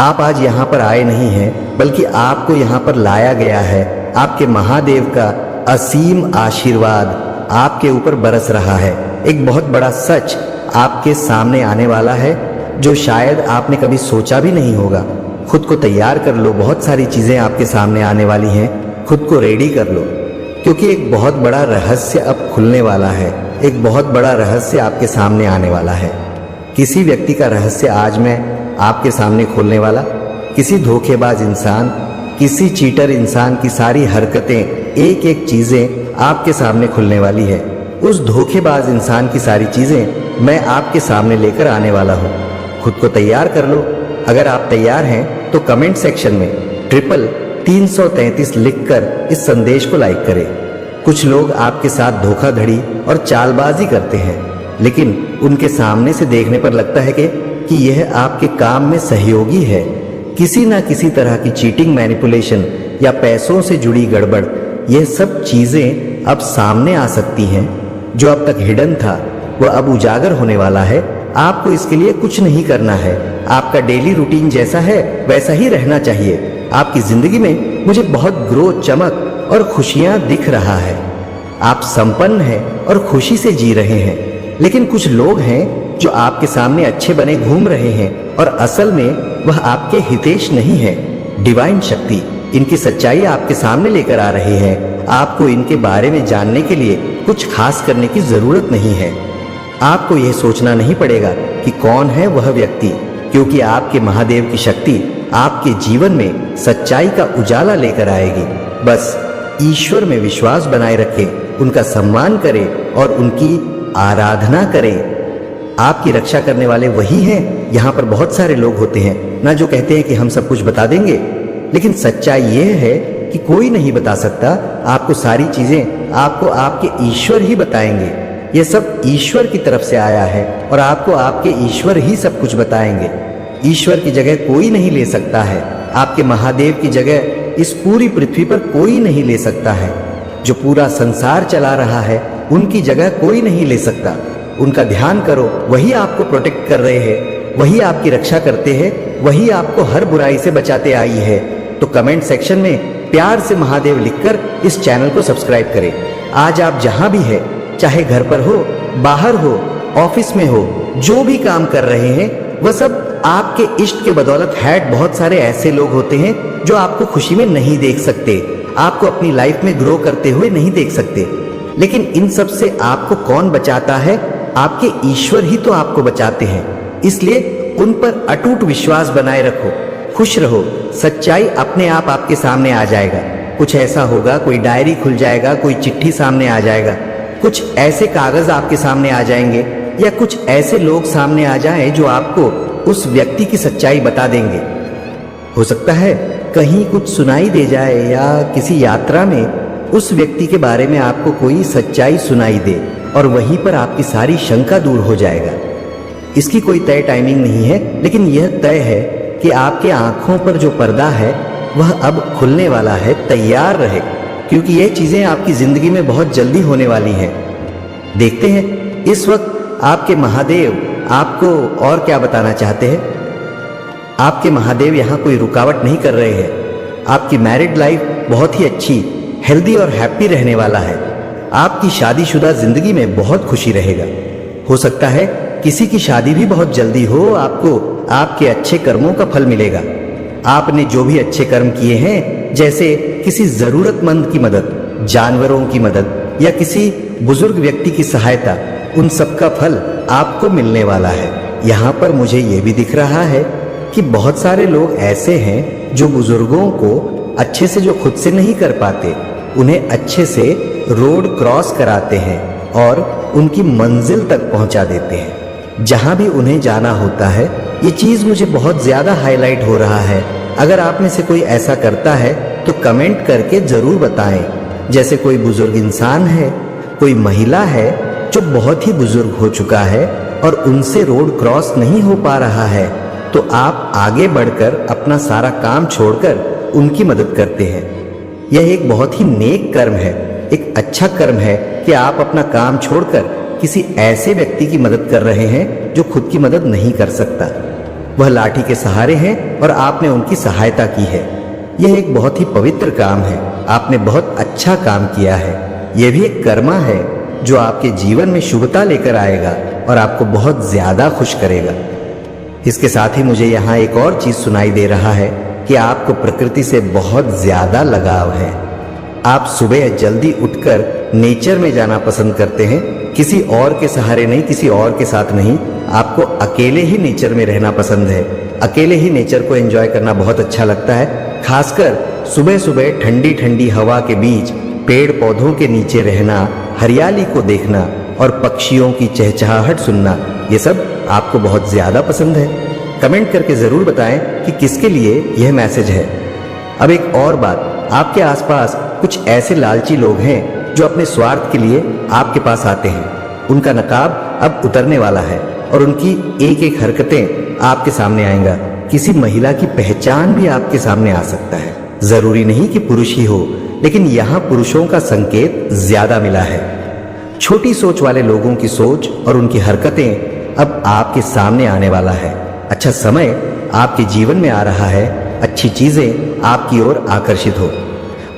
आप आज यहाँ पर आए नहीं हैं, बल्कि आपको यहाँ पर लाया गया है। आपके महादेव का असीम आशीर्वाद आपके ऊपर बरस रहा है। एक बहुत बड़ा सच आपके सामने आने वाला है, जो शायद आपने कभी सोचा भी नहीं होगा। खुद को तैयार कर लो, बहुत सारी चीजें आपके सामने आने वाली हैं। खुद को रेडी कर लो, क्योंकि एक बहुत बड़ा रहस्य अब खुलने वाला है। एक बहुत बड़ा रहस्य आपके सामने आने वाला है। किसी व्यक्ति का रहस्य आज मैं आपके सामने खोलने वाला। किसी धोखेबाज इंसान, किसी चीटर इंसान की सारी हरकतें, एक एक चीजें आपके सामने खुलने वाली है। उस धोखेबाज इंसान की सारी चीजें मैं आपके सामने लेकर आने वाला हूँ। खुद को तैयार कर लो। अगर आप तैयार हैं तो कमेंट सेक्शन में 333 लिखकर इस संदेश को लाइक करें। कुछ लोग आपके साथ धोखाधड़ी और चालबाजी करते हैं, लेकिन उनके सामने से देखने पर लगता है कि यह आपके काम में सहयोगी है। किसी ना किसी तरह की चीटिंग, मैनिपुलेशन या पैसों से जुड़ी गड़बड़, यह सब चीजें अब सामने आ सकती हैं। जो अब तक हिडन था वह अब उजागर होने वाला है। आपको इसके लिए कुछ नहीं करना है। आपका डेली रूटीन जैसा है वैसा ही रहना चाहिए। आपकी जिंदगी में मुझे बहुत ग्रोथ, चमक और खुशियां दिख रहा है। आप संपन्न हैं और खुशी से जी रहे हैं। लेकिन कुछ लोग हैं जो आपके सामने अच्छे बने घूम रहे हैं, और असल में वह आपके हितेश नहीं है। डिवाइन शक्ति इनकी सच्चाई आपके सामने लेकर आ रही है। आपको इनके बारे में जानने के लिए कुछ खास करने की जरूरत नहीं है। आपको यह सोचना नहीं पड़ेगा कि कौन है वह व्यक्ति, क्योंकि आपके महादेव की शक्ति आपके जीवन में सच्चाई का उजाला लेकर आएगी। बस ईश्वर में विश्वास बनाए रखें, उनका सम्मान करें और उनकी आराधना करें। आपकी रक्षा करने वाले वही हैं। यहाँ पर बहुत सारे लोग होते हैं ना, जो कहते हैं कि हम सब कुछ बता देंगे, लेकिन सच्चाई यह है कि कोई नहीं बता सकता। आपको सारी चीजें आपको आपके ईश्वर ही बताएंगे। यह सब ईश्वर की तरफ से आया है और आपको आपके ईश्वर ही सब कुछ बताएंगे। ईश्वर की जगह कोई नहीं ले सकता है। आपके महादेव की जगह इस पूरी पृथ्वी पर कोई नहीं ले सकता है। जो पूरा संसार चला रहा है उनकी जगह कोई नहीं ले सकता। उनका ध्यान करो, वही आपको प्रोटेक्ट कर रहे हैं, वही आपकी रक्षा करते हैं, वही आपको हर बुराई से बचाते आई है। तो कमेंट सेक्शन में प्यार से महादेव लिखकर इस चैनल को सब्सक्राइब करें। आज आप जहां भी है, चाहे घर पर हो, बाहर हो, ऑफिस में हो, जो भी काम कर रहे हैं, वह सब आपके इष्ट के बदौलत है। बहुत सारे ऐसे लोग होते हैं जो आपको खुशी में नहीं देख सकते, आपको अपनी लाइफ में ग्रो करते हुए नहीं देख सकते, लेकिन इन सब से आपको कौन बचाता है? आपके ईश्वर ही तो आपको बचाते हैं। इसलिए उन पर अटूट विश्वास बनाए रखो, खुश रहो। सच्चाई अपने आप आपके सामने आ जाएगा। कुछ ऐसा होगा, कोई डायरी खुल जाएगा, कोई चिट्ठी सामने आ जाएगा, कुछ ऐसे कागज आपके सामने आ जाएंगे, या कुछ ऐसे लोग सामने आ जाएं जो आपको उस व्यक्ति की सच्चाई बता देंगे। हो सकता है कहीं कुछ सुनाई दे जाए, या किसी यात्रा में उस व्यक्ति के बारे में आपको कोई सच्चाई सुनाई दे, और वहीं पर आपकी सारी शंका दूर हो जाएगा। इसकी कोई तय टाइमिंग नहीं है, लेकिन यह तय है कि आपके आंखों पर जो पर्दा है वह अब खुलने वाला है। तैयार रहे, क्योंकि यह चीजें आपकी जिंदगी में बहुत जल्दी होने वाली हैं। देखते हैं इस वक्त आपके महादेव आपको और क्या बताना चाहते हैं। आपके महादेव यहाँ कोई रुकावट नहीं कर रहे हैं। आपकी मैरिड लाइफ बहुत ही अच्छी, हेल्दी और हैप्पी रहने वाला है। आपकी शादीशुदा जिंदगी में बहुत खुशी रहेगा। हो सकता है किसी की शादी भी बहुत जल्दी हो। आपको आपके अच्छे कर्मों का फल मिलेगा। आपने जो भी अच्छे कर्म किए हैं, जैसे किसी जरूरतमंद की मदद, जानवरों की मदद, या किसी बुजुर्ग व्यक्ति की सहायता, उन सब का फल आपको मिलने वाला है। यहाँ पर मुझे ये भी दिख रहा है कि बहुत सारे लोग ऐसे हैं जो बुजुर्गों को अच्छे से, जो खुद से नहीं कर पाते, उन्हें अच्छे से रोड क्रॉस कराते हैं और उनकी मंजिल तक पहुंचा देते हैं जहां भी उन्हें जाना होता है। ये चीज मुझे बहुत ज्यादा हाईलाइट हो रहा है। अगर आप में से कोई ऐसा करता है तो कमेंट करके जरूर बताएं। जैसे कोई बुजुर्ग इंसान है, कोई महिला है जो बहुत ही बुजुर्ग हो चुका है और उनसे रोड क्रॉस नहीं हो पा रहा है, तो आप आगे बढ़कर अपना सारा काम छोड़कर उनकी मदद करते हैं। यह एक बहुत ही नेक कर्म है, एक अच्छा कर्म है कि आप अपना काम छोड़कर किसी ऐसे व्यक्ति की मदद कर रहे हैं जो खुद की मदद नहीं कर सकता। वह लाठी के सहारे हैं और आपने उनकी सहायता की है। यह एक बहुत ही पवित्र काम है। आपने बहुत अच्छा काम किया है। यह भी एक कर्मा है जो आपके जीवन में शुभता लेकर आएगा और आपको बहुत ज्यादा खुश करेगा। इसके साथ ही मुझे यहाँ एक और चीज सुनाई दे रहा है कि आपको प्रकृति से बहुत ज्यादा लगाव है। आप सुबह जल्दी उठकर नेचर में जाना पसंद करते हैं, किसी और के सहारे नहीं, किसी और के साथ नहीं। आपको अकेले ही नेचर में रहना पसंद है। अकेले ही नेचर को एंजॉय करना बहुत अच्छा लगता है। खासकर सुबह सुबह ठंडी ठंडी हवा के बीच पेड़ पौधों के नीचे रहना, हरियाली को देखना और पक्षियों की चहचहाहट सुनना, ये सब आपको बहुत ज्यादा पसंद है। कमेंट करके जरूर बताएं कि किसके लिए यह मैसेज है। अब एक और बात, आपके आसपास कुछ ऐसे लालची लोग हैं जो अपने स्वार्थ के लिए आपके पास आते हैं। उनका नकाब अब उतरने वाला है और उनकी एक एक हरकतें आपके सामने आएगा। किसी महिला की पहचान भी आपके सामने आ सकता है। जरूरी नहीं कि पुरुष ही हो, लेकिन यहाँ पुरुषों का संकेत ज्यादा मिला है। छोटी सोच वाले लोगों की सोच और उनकी हरकतें अब आपके सामने आने वाला है। अच्छा समय आपके जीवन में आ रहा है। अच्छी चीजें आपकी ओर आकर्षित हो।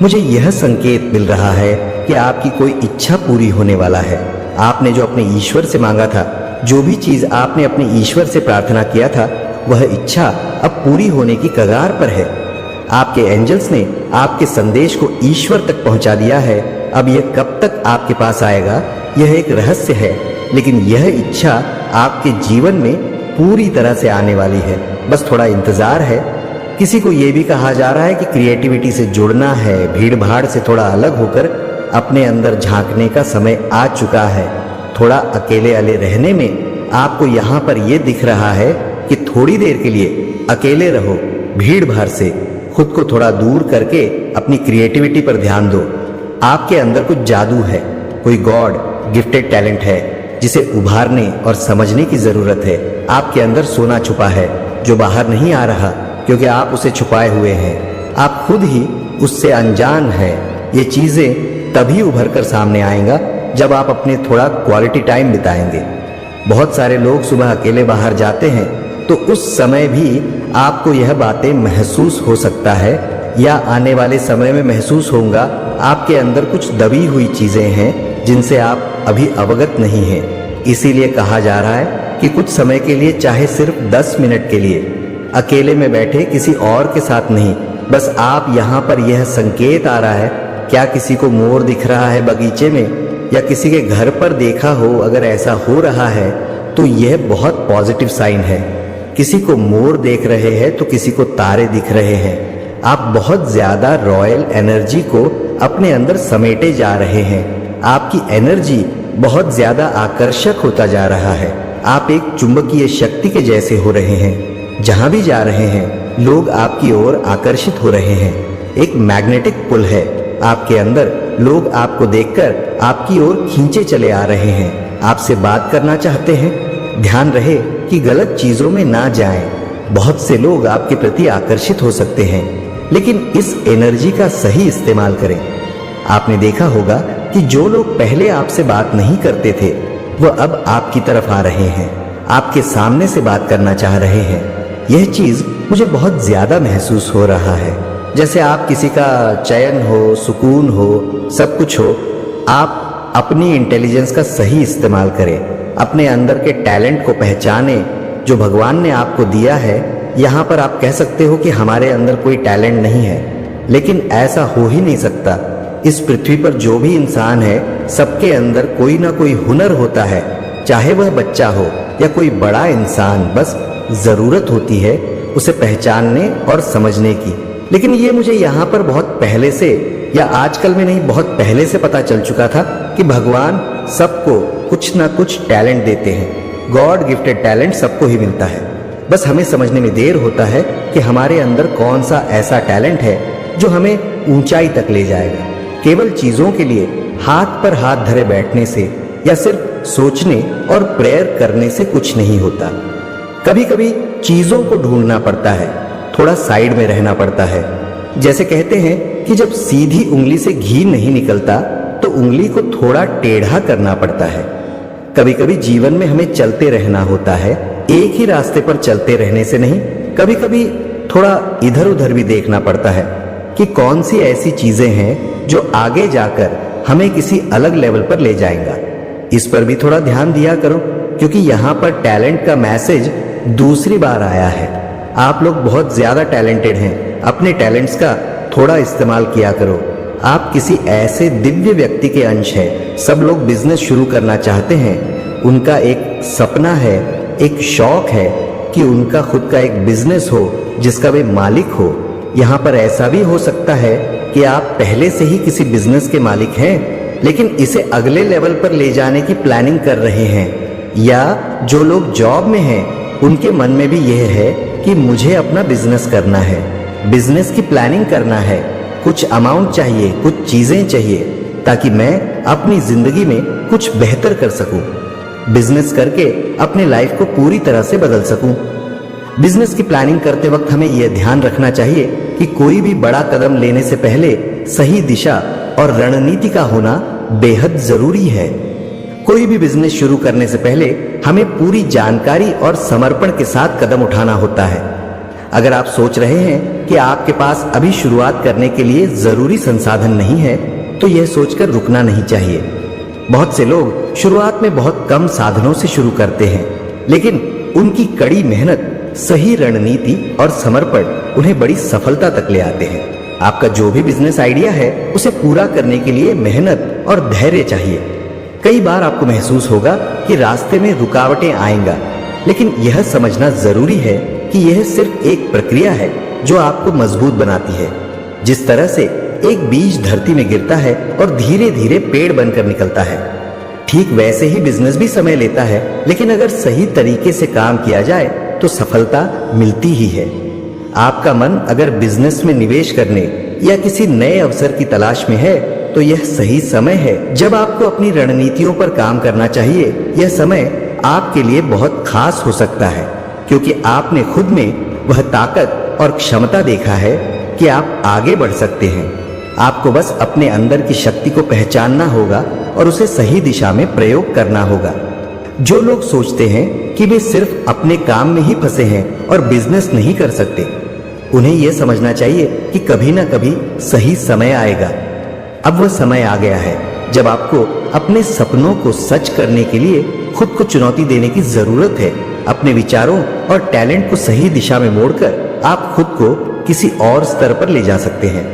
मुझे यह संकेत मिल रहा है कि आपकी कोई इच्छा पूरी होने वाला है। आपने जो अपने ईश्वर से मांगा था, जो भी चीज आपने अपने ईश्वर से प्रार्थना किया था, वह इच्छा अब पूरी होने की कगार पर है। आपके एंजल्स ने आपके संदेश को ईश्वर तक पहुंचा दिया है। अब यह कब तक आपके पास आएगा, यह एक रहस्य है, लेकिन यह इच्छा आपके जीवन में पूरी तरह से आने वाली है। बस थोड़ा इंतजार है। किसी को यह भी कहा जा रहा है कि क्रिएटिविटी से जुड़ना है, भीड़ भाड़ से थोड़ा अलग होकर अपने अंदर झांकने का समय आ चुका है। थोड़ा अकेले रहने में आपको यहाँ पर यह दिख रहा है कि थोड़ी देर के लिए अकेले रहो, भीड़ भाड़ से खुद को थोड़ा दूर करके अपनी क्रिएटिविटी पर ध्यान दो। आपके अंदर कुछ जादू है, कोई गॉड गिफ्टेड टैलेंट है जिसे उभारने और समझने की जरूरत है। आपके अंदर सोना छुपा है जो बाहर नहीं आ रहा, क्योंकि आप उसे छुपाए हुए हैं। आप खुद ही उससे अनजान हैं। ये चीजें तभी उभर कर सामने आएगा जब आप अपने थोड़ा क्वालिटी टाइम बिताएंगे। बहुत सारे लोग सुबह अकेले बाहर जाते हैं, तो उस समय भी आपको यह बातें महसूस हो सकता है या आने वाले समय में महसूस होगा। आपके अंदर कुछ दबी हुई चीजें हैं जिनसे आप अभी अवगत नहीं हैं। इसीलिए कहा जा रहा है कि कुछ समय के लिए, चाहे सिर्फ 10 मिनट के लिए, अकेले में बैठे, किसी और के साथ नहीं। बस आप यहाँ पर यह संकेत आ रहा है, क्या किसी को मोर दिख रहा है बगीचे में या किसी के घर पर देखा हो? अगर ऐसा हो रहा है तो यह बहुत पॉजिटिव साइन है। किसी को मोर देख रहे हैं तो किसी को तारे दिख रहे हैं। आप बहुत ज्यादा रॉयल एनर्जी को अपने अंदर समेटे जा रहे हैं। आपकी एनर्जी बहुत ज्यादा आकर्षक होता जा रहा है। आप एक चुंबकीय शक्ति के जैसे हो रहे हैं। जहां भी जा रहे हैं लोग आपकी ओर आकर्षित हो रहे हैं। एक मैग्नेटिक पुल है आपके अंदर। लोग आपको देखकर आपकी ओर खींचे चले आ रहे हैं, आपसे बात करना चाहते हैं। ध्यान रहे कि गलत चीजों में ना जाएं। बहुत से लोग आपके प्रति आकर्षित हो सकते हैं, लेकिन इस एनर्जी का सही इस्तेमाल करें। आपने देखा होगा कि जो लोग पहले आपसे बात नहीं करते थे, वह अब आपकी तरफ आ रहे हैं, आपके सामने से बात करना चाह रहे हैं। यह चीज मुझे बहुत ज्यादा महसूस हो रहा है, जैसे आप किसी का चयन हो, सुकून हो, सब कुछ हो। आप अपनी इंटेलिजेंस का सही इस्तेमाल करें, अपने अंदर के टैलेंट को पहचाने जो भगवान ने आपको दिया है। यहाँ पर आप कह सकते हो कि हमारे अंदर कोई टैलेंट नहीं है, लेकिन ऐसा हो ही नहीं सकता। इस पृथ्वी पर जो भी इंसान है, सबके अंदर कोई ना कोई हुनर होता है, चाहे वह बच्चा हो या कोई बड़ा इंसान। बस जरूरत होती है उसे पहचानने और समझने की। लेकिन ये मुझे यहाँ पर बहुत पहले से, या आजकल में नहीं, बहुत पहले से पता चल चुका था कि भगवान सबको कुछ ना कुछ टैलेंट देते हैं। गॉड गिफ्टेड टैलेंट सबको ही मिलता है। बस हमें समझने में देर होता है कि हमारे अंदर कौन सा ऐसा टैलेंट है जो हमें ऊंचाई तक ले जाएगा। केवल चीजों के लिए हाथ पर हाथ धरे बैठने से या सिर्फ सोचने और प्रेयर करने से कुछ नहीं होता। कभी कभी चीजों को ढूंढना पड़ता है, थोड़ा साइड में रहना पड़ता है। जैसे कहते हैं कि जब सीधी उंगली से घी नहीं निकलता तो उंगली को थोड़ा टेढ़ा करना पड़ता है। कभी कभी जीवन में हमें चलते रहना होता है, एक ही रास्ते पर चलते रहने से नहीं, कभी कभी थोड़ा इधर उधर भी देखना पड़ता है कि कौन सी ऐसी चीजें हैं जो आगे जाकर हमें किसी अलग लेवल पर ले जाएगा। इस पर भी थोड़ा ध्यान दिया करो, क्योंकि यहाँ पर टैलेंट का मैसेज दूसरी बार आया है। आप लोग बहुत ज्यादा टैलेंटेड हैं, अपने टैलेंट्स का थोड़ा इस्तेमाल किया करो। आप किसी ऐसे दिव्य व्यक्ति के अंश हैं। सब लोग बिजनेस शुरू करना चाहते हैं, उनका एक सपना है, एक शौक है कि उनका खुद का एक बिजनेस हो जिसका वे मालिक हो। यहाँ पर ऐसा भी हो सकता है कि आप पहले से ही किसी बिजनेस के मालिक हैं, लेकिन इसे अगले लेवल पर ले जाने की प्लानिंग कर रहे हैं। या जो लोग जॉब में हैं, उनके मन में भी यह है कि मुझे अपना बिजनेस करना है, बिजनेस की प्लानिंग करना है, कुछ अमाउंट चाहिए, कुछ चीजें चाहिए, ताकि मैं अपनी जिंदगी में कुछ बेहतर कर सकूं, बिजनेस करके अपने लाइफ को पूरी तरह से बदल सकूं। बिजनेस की प्लानिंग करते वक्त हमें यह ध्यान रखना चाहिए कि कोई भी बड़ा कदम लेने से पहले सही दिशा और रणनीति का होना बेहद जरूरी है। कोई भी बिजनेस शुरू करने से पहले हमें पूरी जानकारी और समर्पण के साथ कदम उठाना होता है। अगर आप सोच रहे हैं कि आपके पास अभी शुरुआत करने के लिए जरूरी संसाधन नहीं है, तो यह सोचकर रुकना नहीं चाहिए। बहुत से लोग शुरुआत में बहुत कम साधनों से शुरू करते हैं, लेकिन उनकी कड़ी मेहनत, सही रणनीति और समर्पण उन्हें बड़ी सफलता तक ले आते हैं। आपका जो भी बिजनेस आइडिया है, उसे पूरा करने के लिए मेहनत और धैर्य चाहिए। कई बार आपको महसूस होगा कि रास्ते में रुकावटें आएंगा, लेकिन यह समझना जरूरी है कि यह सिर्फ एक प्रक्रिया है जो आपको मजबूत बनाती है। जिस तरह से एक बीज धरती में गिरता है और धीरे धीरे पेड़ बनकर निकलता है, ठीक वैसे ही बिजनेस भी समय लेता है, लेकिन अगर सही तरीके से काम किया जाए तो सफलता मिलती ही है। आपका मन अगर बिजनेस में निवेश करने या किसी नए अवसर की तलाश में है, तो यह सही समय है जब आपको अपनी रणनीतियों पर काम करना चाहिए। यह समय आपके लिए बहुत खास हो सकता है, क्योंकि आपने खुद में वह ताकत और क्षमता देखा है कि आप आगे बढ़ सकते हैं। आपको बस अपने अंदर की शक्ति को पहचानना होगा और उसे सही दिशा में प्रयोग करना होगा। जो लोग सोचते हैं कि वे सिर्फ अपने काम में ही फंसे हैं और बिजनेस नहीं कर सकते, उन्हें यह समझना चाहिए कि कभी ना कभी सही समय आएगा। अब वह समय आ गया है जब आपको अपने सपनों को सच करने के लिए खुद को चुनौती देने की जरूरत है। अपने विचारों और टैलेंट को सही दिशा में मोड़कर आप खुद को किसी और स्तर पर ले जा सकते हैं।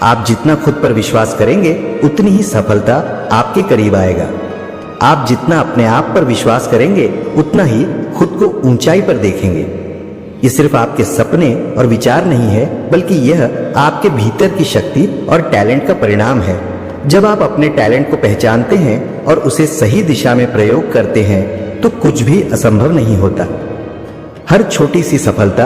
आप जितना खुद पर विश्वास करेंगे, उतनी ही सफलता आपके करीब आएगा। आप जितना अपने आप पर विश्वास करेंगे, उतना ही खुद को ऊंचाई पर देखेंगे। ये सिर्फ आपके सपने और विचार नहीं है, बल्कि यह आपके भीतर की शक्ति और टैलेंट का परिणाम है। जब आप अपने टैलेंट को पहचानते हैं और उसे सही दिशा में प्रयोग करते हैं, तो कुछ भी असंभव नहीं होता। हर छोटी सी सफलता,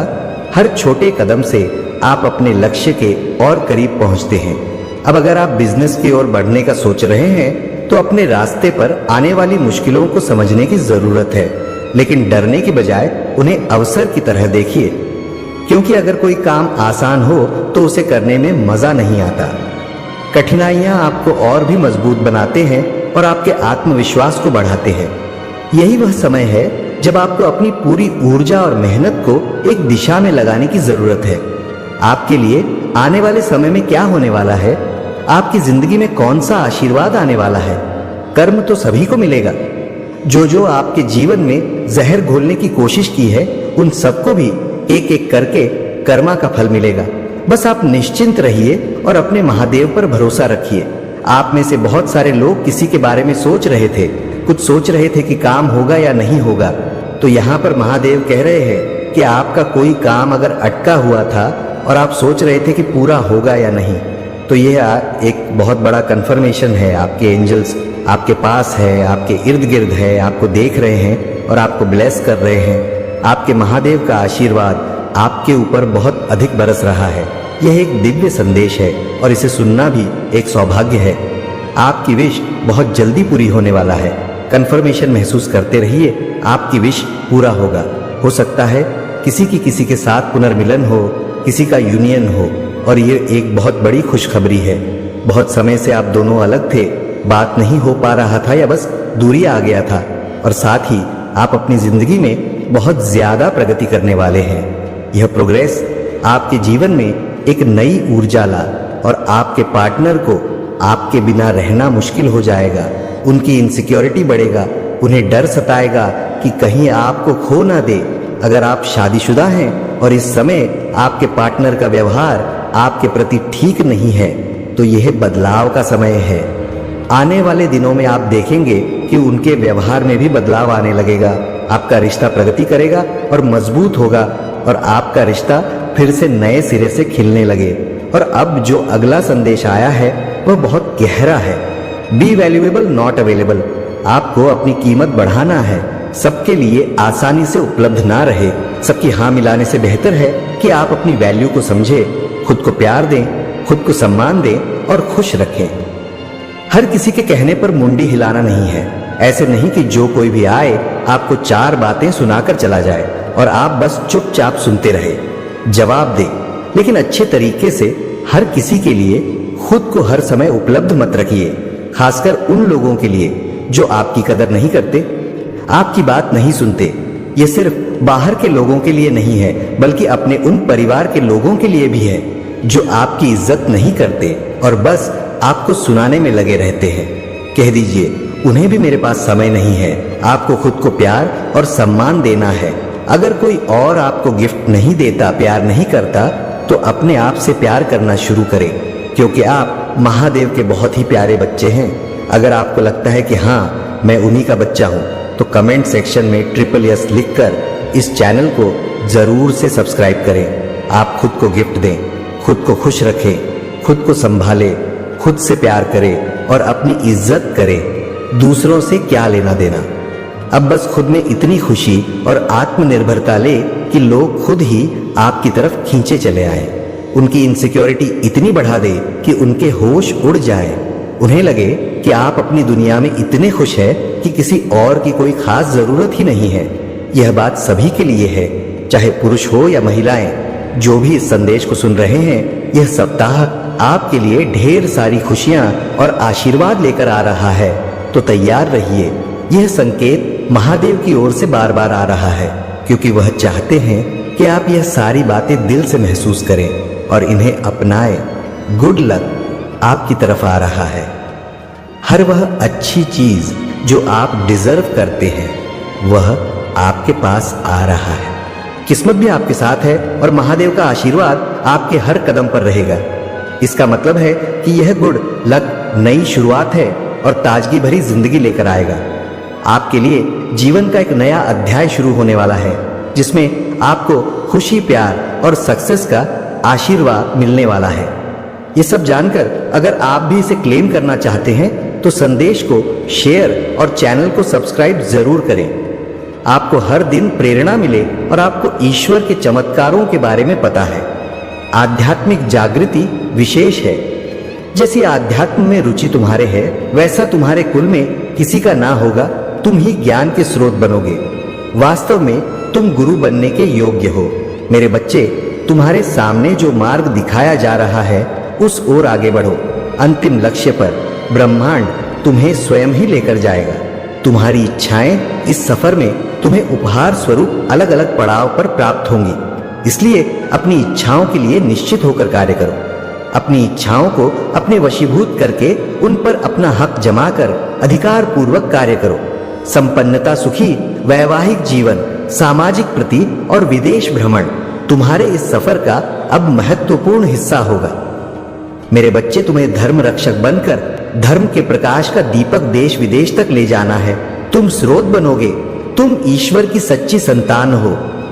हर छोटे कदम से आप अपने लक्ष्य के और करीब पहुंचते हैं। अब अगर आप बिजनेस की ओर बढ़ने का सोच रहे हैं, तो अपने रास्ते पर आने वाली मुश्किलों को समझने की जरूरत है, लेकिन डरने की बजाय उन्हें अवसर की तरह देखिए। क्योंकि अगर कोई काम आसान हो तो उसे करने में मजा नहीं आता। कठिनाइयां आपको और भी मजबूत बनाते हैं और आपके आत्मविश्वास को बढ़ाते हैं। यही वह समय है जब आपको अपनी पूरी ऊर्जा और मेहनत को एक दिशा में लगाने की जरूरत है। आपके लिए आने वाले समय में क्या होने वाला है, आपकी जिंदगी में कौन सा आशीर्वाद आने वाला है, कर्म तो सभी को मिलेगा। जो आपके जीवन में जहर घोलने की कोशिश की है, उन सबको भी एक एक करके कर्मा का फल मिलेगा। बस आप निश्चिंत रहिए और अपने महादेव पर भरोसा रखिए। आप में से बहुत सारे लोग किसी के बारे में सोच रहे थे, कुछ सोच रहे थे कि काम होगा या नहीं होगा। तो यहाँ पर महादेव कह रहे हैं कि आपका कोई काम अगर अटका हुआ था और आप सोच रहे थे कि पूरा होगा या नहीं, तो यह एक बहुत बड़ा कंफर्मेशन है। आपके एंजल्स आपके पास है, आपके इर्द गिर्द है, आपको देख रहे हैं और आपको ब्लेस कर रहे हैं। आपके महादेव का आशीर्वाद आपके ऊपर बहुत अधिक बरस रहा है। यह एक दिव्य संदेश है और इसे सुनना भी एक सौभाग्य है। आपकी विश बहुत जल्दी पूरी होने वाला है। कंफर्मेशन महसूस करते रहिए, आपकी विश पूरा होगा। हो सकता है किसी के साथ पुनर्मिलन हो, किसी का यूनियन हो, और ये एक बहुत बड़ी खुशखबरी है। बहुत समय से आप दोनों अलग थे, बात नहीं हो पा रहा था या बस दूरी आ गया था, और साथ ही आप अपनी जिंदगी में बहुत ज्यादा प्रगति करने वाले हैं। यह प्रोग्रेस आपके जीवन में एक नई ऊर्जा ला और आपके पार्टनर को आपके बिना रहना मुश्किल हो जाएगा। उनकी इनसिक्योरिटी बढ़ेगा, उन्हें डर सताएगा कि कहीं आपको खो ना दे। अगर आप शादीशुदा हैं और इस समय आपके पार्टनर का व्यवहार आपके प्रति ठीक नहीं है तो यह बदलाव का समय है। आने वाले दिनों में आप देखेंगे कि उनके व्यवहार में भी बदलाव आने लगेगा। आपका रिश्ता प्रगति करेगा और मजबूत होगा और आपका रिश्ता फिर से नए सिरे से खिलने लगे। और अब जो अगला संदेश आया है वह बहुत गहरा है। B valuable not available. आपको अपनी कीमत बढ़ाना है। सबके लिए आसानी से उपलब्ध ना रहे। सबकी हाँ मिलाने से बेहतर है कि आप अपनी वैल्यू को समझें, खुद को प्यार दें, खुद को सम्मान दें और खुश रखें। हर किसी के कहने पर मुंडी हिलाना नहीं है। ऐसे नहीं कि जो कोई भी आए आपको 4 बातें सुनाकर चला जाए और आप बस चुपचाप सुनते रहे। जवाब दे, लेकिन अच्छे तरीके से। हर किसी के लिए खुद को हर समय उपलब्ध मत रखिए, खासकर उन लोगों के लिए जो आपकी कदर नहीं करते, आपकी बात नहीं सुनते। ये सिर्फ बाहर के लोगों के लिए नहीं है, बल्कि अपने उन परिवार के लोगों के लिए भी है जो आपकी इज्जत नहीं करते और बस आपको सुनाने में लगे रहते हैं। कह दीजिए, उन्हें भी मेरे पास समय नहीं है। आपको खुद को प्यार और सम्मान देना है। अगर कोई और आपको गिफ्ट नहीं देता, प्यार नहीं करता, तो अपने आप से प्यार करना शुरू करें, क्योंकि आप महादेव के बहुत ही प्यारे बच्चे हैं। अगर आपको लगता है कि हाँ मैं उन्हीं का बच्चा हूं, तो कमेंट सेक्शन में SSS लिखकर इस चैनल को जरूर से सब्सक्राइब करें। आप खुद को गिफ्ट दें, खुद को खुश रखें, खुद को संभालें, खुद से प्यार करें और अपनी इज्जत करें। दूसरों से क्या लेना देना। अब बस खुद में इतनी खुशी और आत्मनिर्भरता ले कि लोग खुद ही आपकी तरफ खींचे चले आए। उनकी इनसिक्योरिटी इतनी बढ़ा दे कि उनके होश उड़ जाए। उन्हें लगे कि आप अपनी दुनिया में इतने खुश हैं कि किसी और की कोई खास जरूरत ही नहीं है। यह बात सभी के लिए है, चाहे पुरुष हो या महिलाएं। जो भी इस संदेश को सुन रहे हैं, यह सप्ताह आपके लिए ढेर सारी खुशियां और आशीर्वाद लेकर आ रहा है। तो तैयार रहिए। यह संकेत महादेव की ओर से बार बार आ रहा है, क्योंकि वह चाहते हैं कि आप यह सारी बातें दिल से महसूस करें और इन्हें अपनाएं। गुड लक आपकी तरफ आ रहा है। हर वह अच्छी चीज जो आप डिजर्व करते हैं, वह आपके पास आ रहा है। किस्मत भी आपके साथ है और महादेव का आशीर्वाद आपके हर कदम पर रहेगा। इसका मतलब है कि यह गुड लक नई शुरुआत है और ताजगी भरी जिंदगी लेकर आएगा। आपके लिए जीवन का एक नया अध्याय शुरू होने वाला है, जिसमें आपको खुशी, प्यार और सक्सेस का आशीर्वाद मिलने वाला है। ये सब जानकर अगर आप भी इसे क्लेम करना चाहते हैं तो संदेश को शेयर और चैनल को सब्सक्राइब जरूर करें। आपको हर दिन प्रेरणा मिले और आपको ईश्वर के चमत्कारों के बारे में पता है। आध्यात्मिक जागृति विशेष है। जैसी आध्यात्म में रुचि तुम्हारे है, वैसा तुम्हारे कुल में किसी का ना होगा। तुम ही ज्ञान के स्रोत बनोगे। वास्तव में तुम गुरु बनने के योग्य हो। मेरे बच्चे, तुम्हारे सामने जो मार्ग दिखाया जा रहा है, उस ओर आगे बढ़ो। अंतिम लक्ष्य पर ब्रह्मांड तुम्हें स्वयं ही लेकर जाएगा। तुम्हारी इच्छाएं इस सफर में तुम्हें उपहार स्वरूप अलग अलग पड़ाव पर प्राप्त होंगी। इसलिए अपनी इच्छाओं के लिए निश्चित होकर कार्य करो। अपनी इच्छाओं को अपने वशीभूत करके उन पर अपना हक जमा कर अधिकार पूर्वक कार्य करो। संपन्नता, सुखी वैवाहिक जीवन, सामाजिक प्रति और विदेश भ्रमण तुम्हारे इस सफर का अब महत्वपूर्ण हिस्सा होगा। मेरे बच्चे, तुम्हें धर्म रक्षक बनकर धर्म के प्रकाश का दीपक देश विदेश तक ले जाना है। तुम स्रोत बनोगे। तुम ईश्वर की सच्ची संतान हो।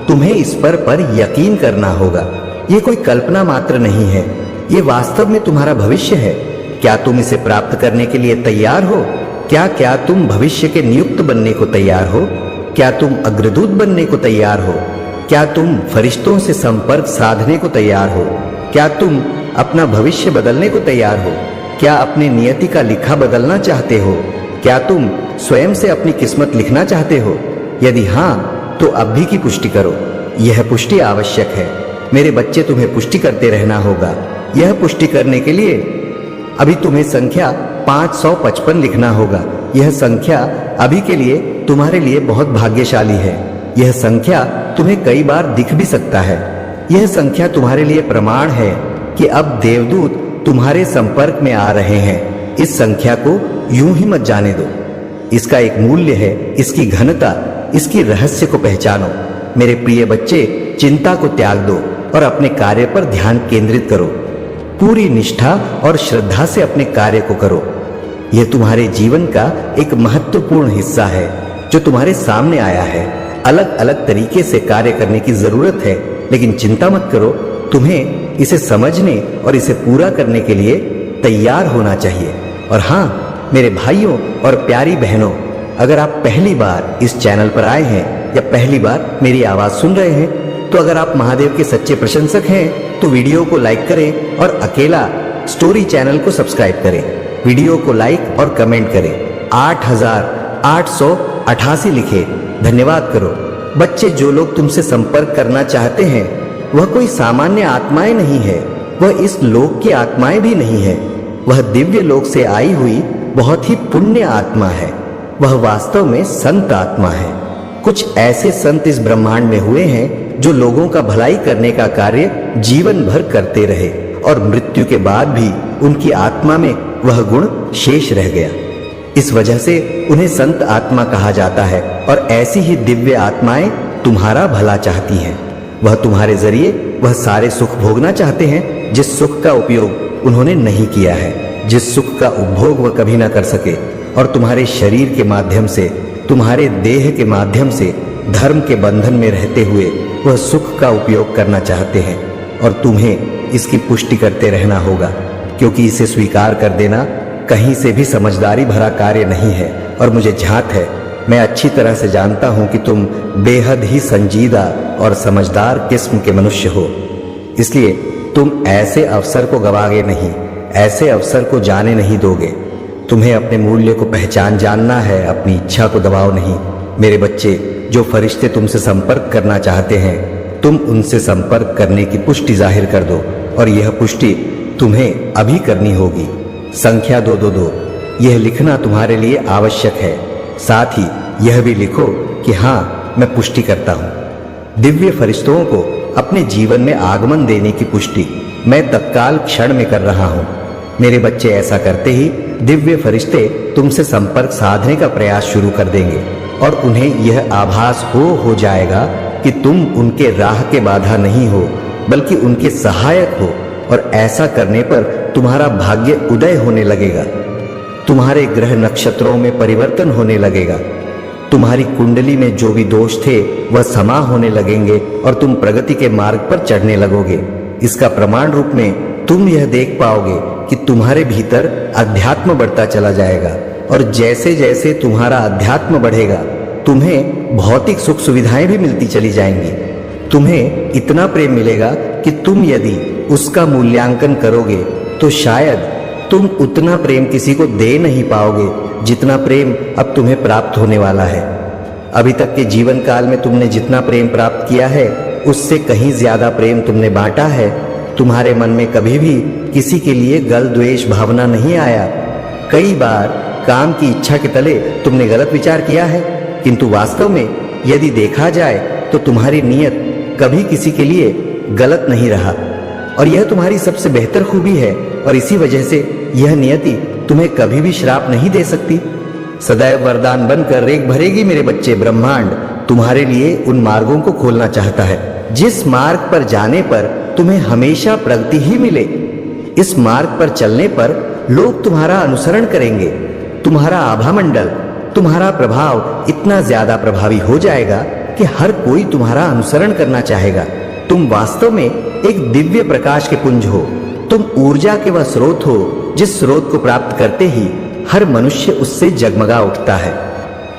तुम्हें इस पर यकीन करना होगा। ये कोई कल्पना मात्र नहीं है, ये वास्तव में तुम्हारा भविष्य है। क्या तुम इसे प्राप्त करने के लिए तैयार हो? क्या तुम भविष्य के नियुक्त बनने को तैयार हो? क्या तुम अग्रदूत बनने को तैयार हो? क्या तुम फरिश्तों से संपर्क साधने को तैयार हो? क्या तुम अपना भविष्य बदलने को तैयार हो? क्या अपने नियति का लिखा बदलना चाहते हो? क्या तुम स्वयं से अपनी किस्मत लिखना चाहते हो? यदि हाँ, तो अब भी की पुष्टि करो। यह पुष्टि आवश्यक है। मेरे बच्चे, तुम्हें पुष्टि करते रहना होगा। यह पुष्टि करने के लिए अभी तुम्हें संख्या 555 लिखना होगा। यह संख्या अभी के लिए तुम्हारे लिए बहुत भाग्यशाली है। यह संख्या तुम्हें कई बार दिख भी सकता है। यह संख्या तुम्हारे लिए प्रमाण है कि अब देवदूत तुम्हारे संपर्क में आ रहे हैं। इस संख्या को यूं ही मत जाने दो। इसका एक मूल्य है, इसकी घनता, इसकी रहस्य को पहचानो। मेरे प्रिय बच्चे, चिंता को त्याग दो और अपने कार्य पर ध्यान केंद्रित करो। पूरी निष्ठा और श्रद्धा से अपने कार्य को करो। यह तुम्हारे जीवन का एक महत्वपूर्ण हिस्सा है जो तुम्हारे सामने आया है। अलग अलग तरीके से कार्य करने की जरूरत है, लेकिन चिंता मत करो। तुम्हें इसे समझने और इसे पूरा करने के लिए तैयार होना चाहिए। और हाँ मेरे भाइयों और प्यारी बहनों, अगर आप पहली बार इस चैनल पर आए हैं या पहली बार मेरी आवाज सुन रहे हैं, तो अगर आप महादेव के सच्चे प्रशंसक हैं तो वीडियो को लाइक करें और अकेला स्टोरी चैनल को सब्सक्राइब करें। वीडियो को लाइक और कमेंट करें। 8888 लिखे, धन्यवाद करो। बच्चे, जो लोग तुमसे संपर्क करना चाहते हैं वह कोई सामान्य आत्माएं नहीं है, वह इस लोक की आत्माएं भी नहीं है। वह दिव्य लोक से आई हुई बहुत ही पुण्य आत्मा है। वह वास्तव में संत आत्मा है। कुछ ऐसे संत इस ब्रह्मांड में हुए हैं जो लोगों का भलाई करने का कार्य जीवन भर करते रहे और मृत्यु के बाद भी उनकी आत्मा में वह गुण शेष रह गया। इस वजह से उन्हें संत आत्मा कहा जाता है। और ऐसी ही दिव्य आत्माएं तुम्हारा भला चाहती हैं। वह तुम्हारे जरिए वह सारे सुख भोगना चाहते हैं जिस सुख का उपयोग उन्होंने नहीं किया है, जिस सुख का उपभोग वह कभी ना कर सके। और तुम्हारे शरीर के माध्यम से, तुम्हारे देह के माध्यम से धर्म के बंधन में रहते हुए वह सुख का उपयोग करना चाहते हैं। और तुम्हें इसकी पुष्टि करते रहना होगा, क्योंकि इसे स्वीकार कर देना कहीं से भी समझदारी भरा कार्य नहीं है। और मुझे झांक है, मैं अच्छी तरह से जानता हूं कि तुम बेहद ही संजीदा और समझदार किस्म के मनुष्य हो। इसलिए तुम ऐसे अवसर को गवाओगे नहीं, ऐसे अवसर को जाने नहीं दोगे। तुम्हें अपने मूल्य को पहचान जानना है, अपनी इच्छा को दबाओ नहीं। मेरे बच्चे, जो फरिश्ते तुमसे संपर्क करना चाहते हैं, तुम उनसे संपर्क करने की पुष्टि जाहिर कर दो। और यह पुष्टि तुम्हें अभी करनी होगी। संख्या 222 यह लिखना तुम्हारे लिए आवश्यक है। साथ ही यह भी लिखो कि हाँ, मैं पुष्टि करता हूं। दिव्य फरिश्तों को अपने जीवन में आगमन देने की पुष्टि मैं तत्काल क्षण में कर रहा हूं। मेरे बच्चे, ऐसा करते ही दिव्य फरिश्ते तुमसे संपर्क साधने का प्रयास शुरू कर देंगे और उन्हें यह आभास हो जाएगा कि तुम उनके राह के बाधा नहीं हो, बल्कि उनके सहायक हो। और ऐसा करने पर तुम्हारा भाग्य उदय होने लगेगा। तुम्हारे ग्रह नक्षत्रों में परिवर्तन होने लगेगा। तुम्हारी कुंडली में जो भी दोष थे वह समा होने लगेंगे और तुम प्रगति के मार्ग पर चढ़ने लगोगे। इसका प्रमाण रूप में तुम यह देख पाओगे कि तुम्हारे भीतर अध्यात्म बढ़ता चला जाएगा। और जैसे जैसे तुम्हारा अध्यात्म बढ़ेगा, तुम्हें भौतिक सुख सुविधाएं भी मिलती चली जाएंगी। तुम्हें इतना प्रेम मिलेगा कि तुम यदि उसका मूल्यांकन करोगे तो शायद तुम उतना प्रेम किसी को दे नहीं पाओगे जितना प्रेम अब तुम्हें प्राप्त होने वाला है। अभी तक के जीवन काल में तुमने जितना प्रेम प्राप्त किया है उससे कहीं ज्यादा प्रेम तुमने बांटा है। तुम्हारे मन में कभी भी किसी के लिए गल द्वेष भावना नहीं आया। कई बार काम की इच्छा के तले तुमने गलत विचार किया है, किंतु वास्तव में यदि देखा जाए तो तुम्हारी नीयत कभी किसी के लिए गलत नहीं रहा। और यह तुम्हारी सबसे बेहतर खूबी है। और इसी वजह से यह नियति तुम्हें कभी भी श्राप नहीं दे सकती। सदैव वरदान बनकर रेख भरेगी मेरे बच्चे। ब्रह्मांड तुम्हारे लिए उन मार्गों को खोलना चाहता है जिस मार्ग पर जाने पर तुम्हें हमेशा प्रगति ही मिले। इस मार्ग पर चलने पर लोग तुम्हारा अनुसरण करेंगे। तुम्हारा आभामंडल, तुम्हारा प्रभाव इतना ज्यादा प्रभावी हो जाएगा कि हर कोई तुम्हारा अनुसरण करना चाहेगा। तुम वास्तव में एक दिव्य प्रकाश के पुंज हो। तुम ऊर्जा के वह स्रोत हो जिस स्रोत को प्राप्त करते ही हर मनुष्य उससे जगमगा उठता है।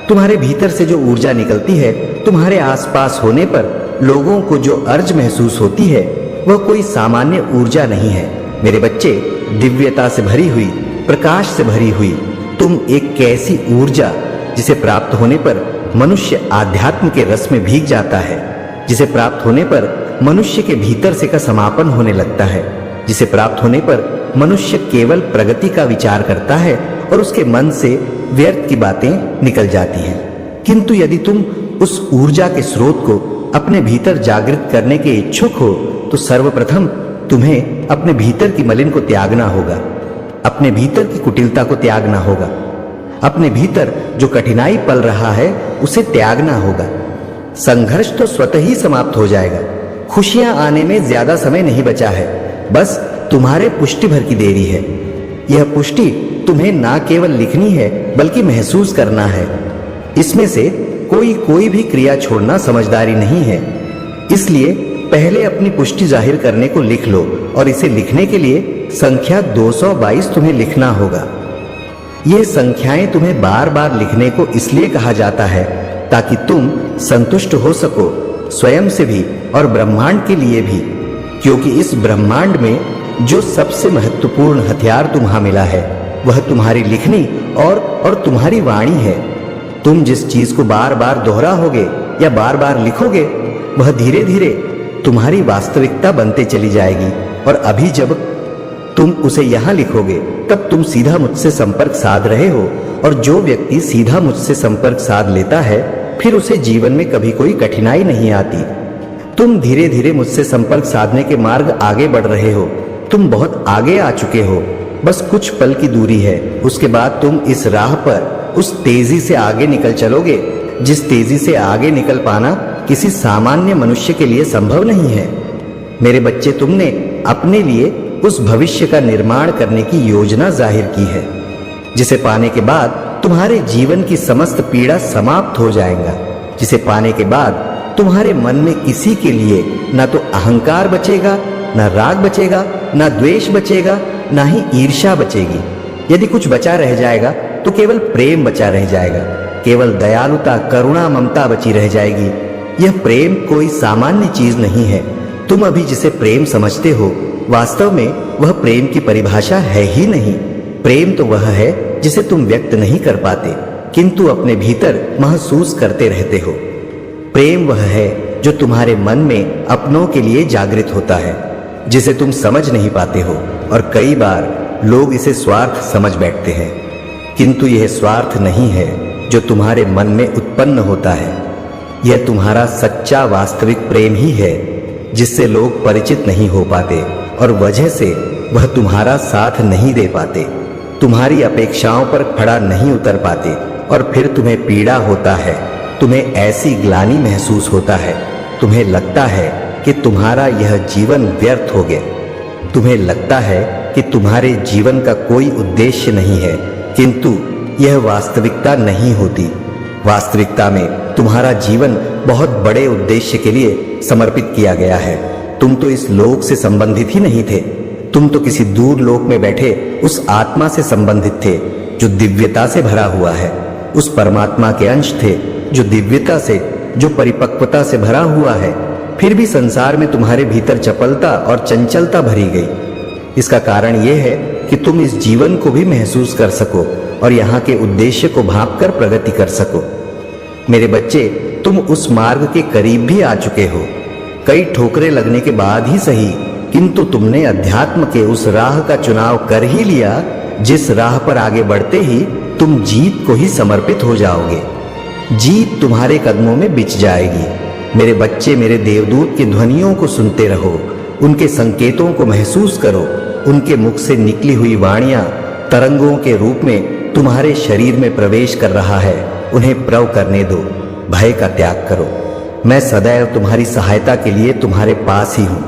तुम्हारे भीतर से जो ऊर्जा निकलती है, तुम्हारे आसपास होने पर लोगों को जो अर्ज महसूस होती है वह कोई सामान्य ऊर्जा नहीं है। मेरे बच्चे, दिव्यता से भरी हुई, प्रकाश से भरी हुई तुम एक कैसी ऊर्जा जिसे प्राप्त होने पर मनुष्य आध्यात्म के रस में भीग जाता है, जिसे प्राप्त होने पर मनुष्य के भीतर से का समापन होने लगता है, जिसे प्राप्त होने पर मनुष्य केवल प्रगति का विचार करता है और उसके मन से व्यर्थ की बातें निकल जाती हैं। किंतु यदि तुम उस ऊर्जा के स्रोत को अपने भीतर जागृत करने के इच्छुक हो तो सर्वप्रथम तुम्हें अपने भीतर की मलिन को त्यागना होगा, अपने भीतर की कुटिलता को त्यागना होगा, अपने भीतर जो कठिनाई पल रहा है उसे त्यागना होगा। संघर्ष तो स्वतः ही समाप्त हो जाएगा। खुशियां आने में ज्यादा समय नहीं बचा है, बस तुम्हारे पुष्टि भर की देरी है। यह पुष्टि तुम्हें ना केवल लिखनी है बल्कि महसूस करना है। इसमें से कोई भी क्रिया छोड़ना समझदारी नहीं है। इसलिए पहले अपनी पुष्टि जाहिर करने को लिख लो और इसे लिखने के लिए संख्या 222 तुम्हें लिखना होगा। ये संख्याएं तुम्हें बार बार लिखने को इसलिए कहा जाता है ताकि तुम संतुष्ट हो सको, स्वयं से भी और ब्रह्मांड के लिए भी, क्योंकि इस ब्रह्मांड में जो सबसे महत्वपूर्ण हथियार तुम्हां मिला है वह तुम्हारी लिखनी और तुम्हारी वाणी है। तुम जिस चीज को बार बार दोहराओगे या बार बार लिखोगे वह धीरे धीरे तुम्हारी वास्तविकता बनते चली जाएगी। और अभी जब तुम उसे यहां लिखोगे तब तुम सीधा मुझसे संपर्क साध रहे हो, और जो व्यक्ति सीधा मुझसे संपर्क साध लेता है फिर उसे जीवन में कभी कोई कठिनाई नहीं आती। तुम धीरे धीरे मुझसे संपर्क साधने के मार्ग आगे बढ़ रहे हो। तुम बहुत आगे आ चुके हो, बस कुछ पल की दूरी है। उसके बाद तुम इस राह पर उस तेजी से आगे निकल चलोगे जिस तेजी से आगे निकल पाना किसी सामान्य मनुष्य के लिए संभव नहीं है। मेरे बच्चे, तुमने अपने लिए उस भविष्य का निर्माण करने की योजना जाहिर की है जिसे पाने के बाद तुम्हारे जीवन की समस्त पीड़ा समाप्त हो जाएगा, जिसे पाने के बाद तुम्हारे मन में किसी के लिए ना तो अहंकार बचेगा, ना राग बचेगा, ना द्वेष बचेगा, ना ही ईर्ष्या बचेगी। यदि कुछ बचा रह जाएगा तो केवल प्रेम बचा रह जाएगा, केवल दयालुता, करुणा, ममता बची रह जाएगी। यह प्रेम कोई सामान्य चीज नहीं है। तुम अभी जिसे प्रेम समझते हो वास्तव में वह प्रेम की परिभाषा है ही नहीं। प्रेम तो वह है जिसे तुम व्यक्त नहीं कर पाते किंतु अपने भीतर महसूस करते रहते हो। प्रेम वह है जो तुम्हारे मन में अपनों के लिए जागृत होता है, जिसे तुम समझ नहीं पाते हो। और कई बार लोग इसे स्वार्थ समझ बैठते हैं, किंतु यह स्वार्थ नहीं है जो तुम्हारे मन में उत्पन्न होता है। यह तुम्हारा सच्चा वास्तविक प्रेम ही है जिससे लोग परिचित नहीं हो पाते और वजह से वह तुम्हारा साथ नहीं दे पाते, तुम्हारी अपेक्षाओं पर खड़ा नहीं उतर पाते और फिर तुम्हें पीड़ा होता है, तुम्हें ऐसी ग्लानि महसूस होता है, तुम्हें लगता है कि तुम्हारा यह जीवन व्यर्थ हो गया, तुम्हें लगता है कि तुम्हारे जीवन का कोई उद्देश्य नहीं है, किंतु यह वास्तविकता नहीं होती। वास्तविकता में तुम्हारा जीवन बहुत बड़े उद्देश्य के लिए समर्पित किया गया है। तुम तो इस लोक से संबंधित ही नहीं थे, तुम तो किसी दूर लोक में बैठे उस आत्मा से संबंधित थे जो दिव्यता से भरा हुआ है, उस परमात्मा के अंश थे जो दिव्यता से, जो परिपक्वता से भरा हुआ है। फिर भी संसार में तुम्हारे भीतर चपलता और चंचलता भरी गई। इसका कारण यह है कि तुम इस जीवन को भी महसूस कर सको और यहाँ के उद्देश्य को भांपकर प्रगति कर सको। मेरे बच्चे, तुम उस मार्ग के करीब भी आ चुके हो। कई ठोकरें लगने के बाद ही सही, किंतु तुमने अध्यात्म के उस राह का चुनाव कर ही लिया जिस राह पर आगे बढ़ते ही तुम जीत को ही समर्पित हो जाओगे। जीत तुम्हारे कदमों में बिछ जाएगी। मेरे बच्चे, मेरे देवदूत की ध्वनियों को सुनते रहो, उनके संकेतों को महसूस करो। उनके मुख से निकली हुई वाणियां तरंगों के रूप में तुम्हारे शरीर में प्रवेश कर रहा है। उन्हें प्रव करने दो, भय का त्याग करो। मैं सदैव तुम्हारी सहायता के लिए तुम्हारे पास ही हूं।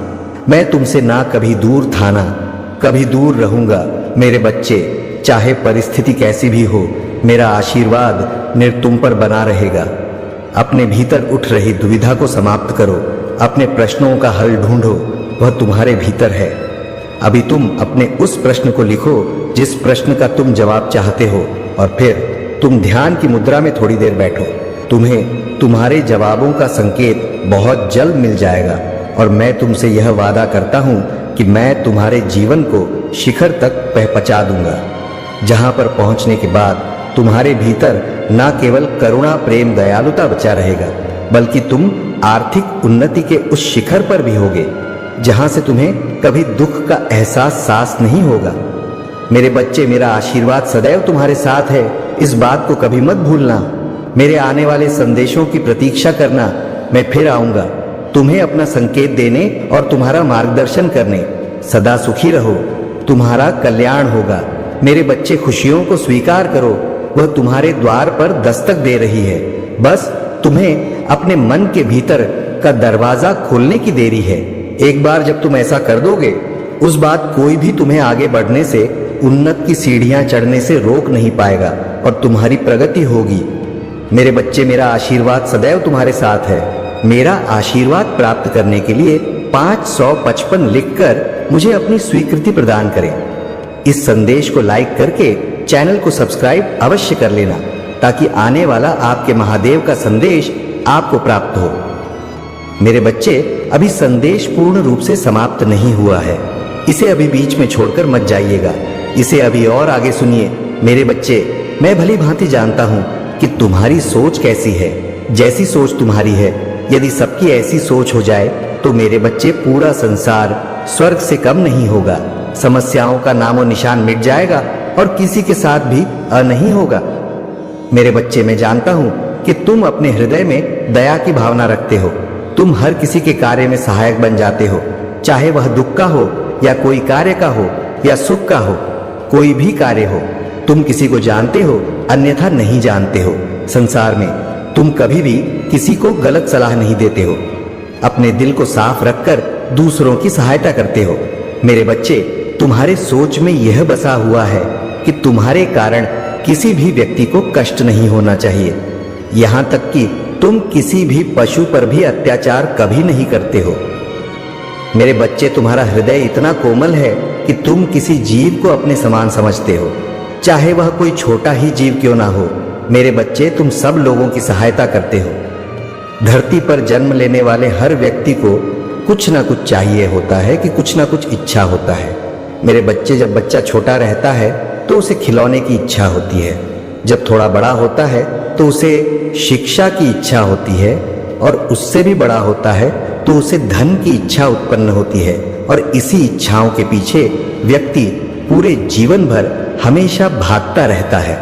मैं तुमसे ना कभी दूर था ना कभी दूर रहूंगा। मेरे बच्चे, चाहे परिस्थिति कैसी भी हो, मेरा आशीर्वाद तुम पर बना रहेगा। अपने भीतर उठ रही दुविधा को समाप्त करो, अपने प्रश्नों का हल ढूंढो, वह तुम्हारे भीतर है। अभी तुम अपने उस प्रश्न को लिखो जिस प्रश्न का तुम जवाब चाहते हो, और फिर तुम ध्यान की मुद्रा में थोड़ी देर बैठो। तुम्हें तुम्हारे जवाबों का संकेत बहुत जल्द मिल जाएगा, और मैं तुमसे यह वादा करता हूं कि मैं तुम्हारे जीवन को शिखर तक पहुंचा दूंगा, जहां पर पहुंचने के बाद तुम्हारे भीतर न केवल करुणा, प्रेम, दयालुता बचा रहेगा, बल्कि तुम आर्थिक उन्नति के उस शिखर पर भी होगे जहां से तुम्हें कभी दुख का एहसास सांस नहीं होगा। मेरे बच्चे, मेरा आशीर्वाद सदैव तुम्हारे साथ है, इस बात को कभी मत भूलना। मेरे आने वाले संदेशों की प्रतीक्षा करना। मैं फिर आऊंगा तुम्हें अपना संकेत देने और तुम्हारा मार्गदर्शन करने। सदा सुखी रहो, तुम्हारा कल्याण होगा। मेरे बच्चे, खुशियों को स्वीकार करो, वह तुम्हारे द्वार पर दस्तक दे रही है। बस तुम्हें अपने मन के भीतर का दरवाजा खोलने की देरी है। एक बार जब तुम ऐसा कर दोगे, उस बाद कोई भी तुम्हें आगे बढ़ने से, उन्नत की सीढ़ियां चढ़ने से रोक नहीं पाएगा और तुम्हारी प्रगति होगी। मेरे बच्चे, मेरा आशीर्वाद सदैव तुम्हारे साथ है। मेरा आशीर्वाद प्राप्त करने के लिए 555 लिखकर मुझे अपनी स्वीकृति प्रदान करें। इस संदेश को लाइक करके चैनल को सब्सक्राइब अवश्य कर लेना, ताकि आने वाला आपके महादेव का संदेश आपको प्राप्त हो। मेरे बच्चे, अभी संदेश पूर्ण रूप से समाप्त नहीं हुआ है। इसे अभी बीच में छोड़कर मत जाइएगा, इसे अभी और आगे सुनिए। मेरे बच्चे, मैं भली भांति जानता हूं कि तुम्हारी सोच कैसी है। जैसी सोच तुम्हारी है, यदि सबकी ऐसी सोच हो जाए तो मेरे बच्चे, पूरा संसार स्वर्ग से कम नहीं होगा। समस्याओं का नामो निशान मिट जाएगा और किसी के साथ भी नहीं होगा। मेरे बच्चे, मैं जानता हूं कि तुम अपने हृदय में दया की भावना रखते हो। तुम हर किसी के कार्य में सहायक बन जाते हो, चाहे वह दुख का हो या कोई कार्य का हो या सुख का हो। कोई भी कार्य हो, तुम किसी को जानते हो, अन्यथा नहीं जानते हो। संसार में तुम कभी भी किसी को गलत सलाह नहीं देते हो। अपने दिल को साफ रखकर दूसरों की सहायता करते हो। मेरे बच्चे, तुम्हारे सोच में यह बसा हुआ है कि तुम्हारे कारण किसी भी व्यक्ति को कष्ट नहीं होना चाहिए। यहां तक कि तुम किसी भी पशु पर भी अत्याचार कभी नहीं करते हो। मेरे बच्चे, तुम्हारा हृदय इतना कोमल है कि तुम किसी जीव को अपने समान समझते हो, चाहे वह कोई छोटा ही जीव क्यों ना हो। मेरे बच्चे, तुम सब लोगों की सहायता करते हो। धरती पर जन्म लेने वाले हर व्यक्ति को कुछ ना कुछ चाहिए होता है, कि कुछ ना कुछ इच्छा होता है। मेरे बच्चे, जब बच्चा छोटा रहता है तो उसे खिलौने की इच्छा होती है। जब थोड़ा बड़ा होता है तो उसे शिक्षा की इच्छा होती है, और उससे भी बड़ा होता है तो उसे धन की इच्छा उत्पन्न होती है। और इसी इच्छाओं के पीछे व्यक्ति पूरे जीवन भर हमेशा भागता रहता है।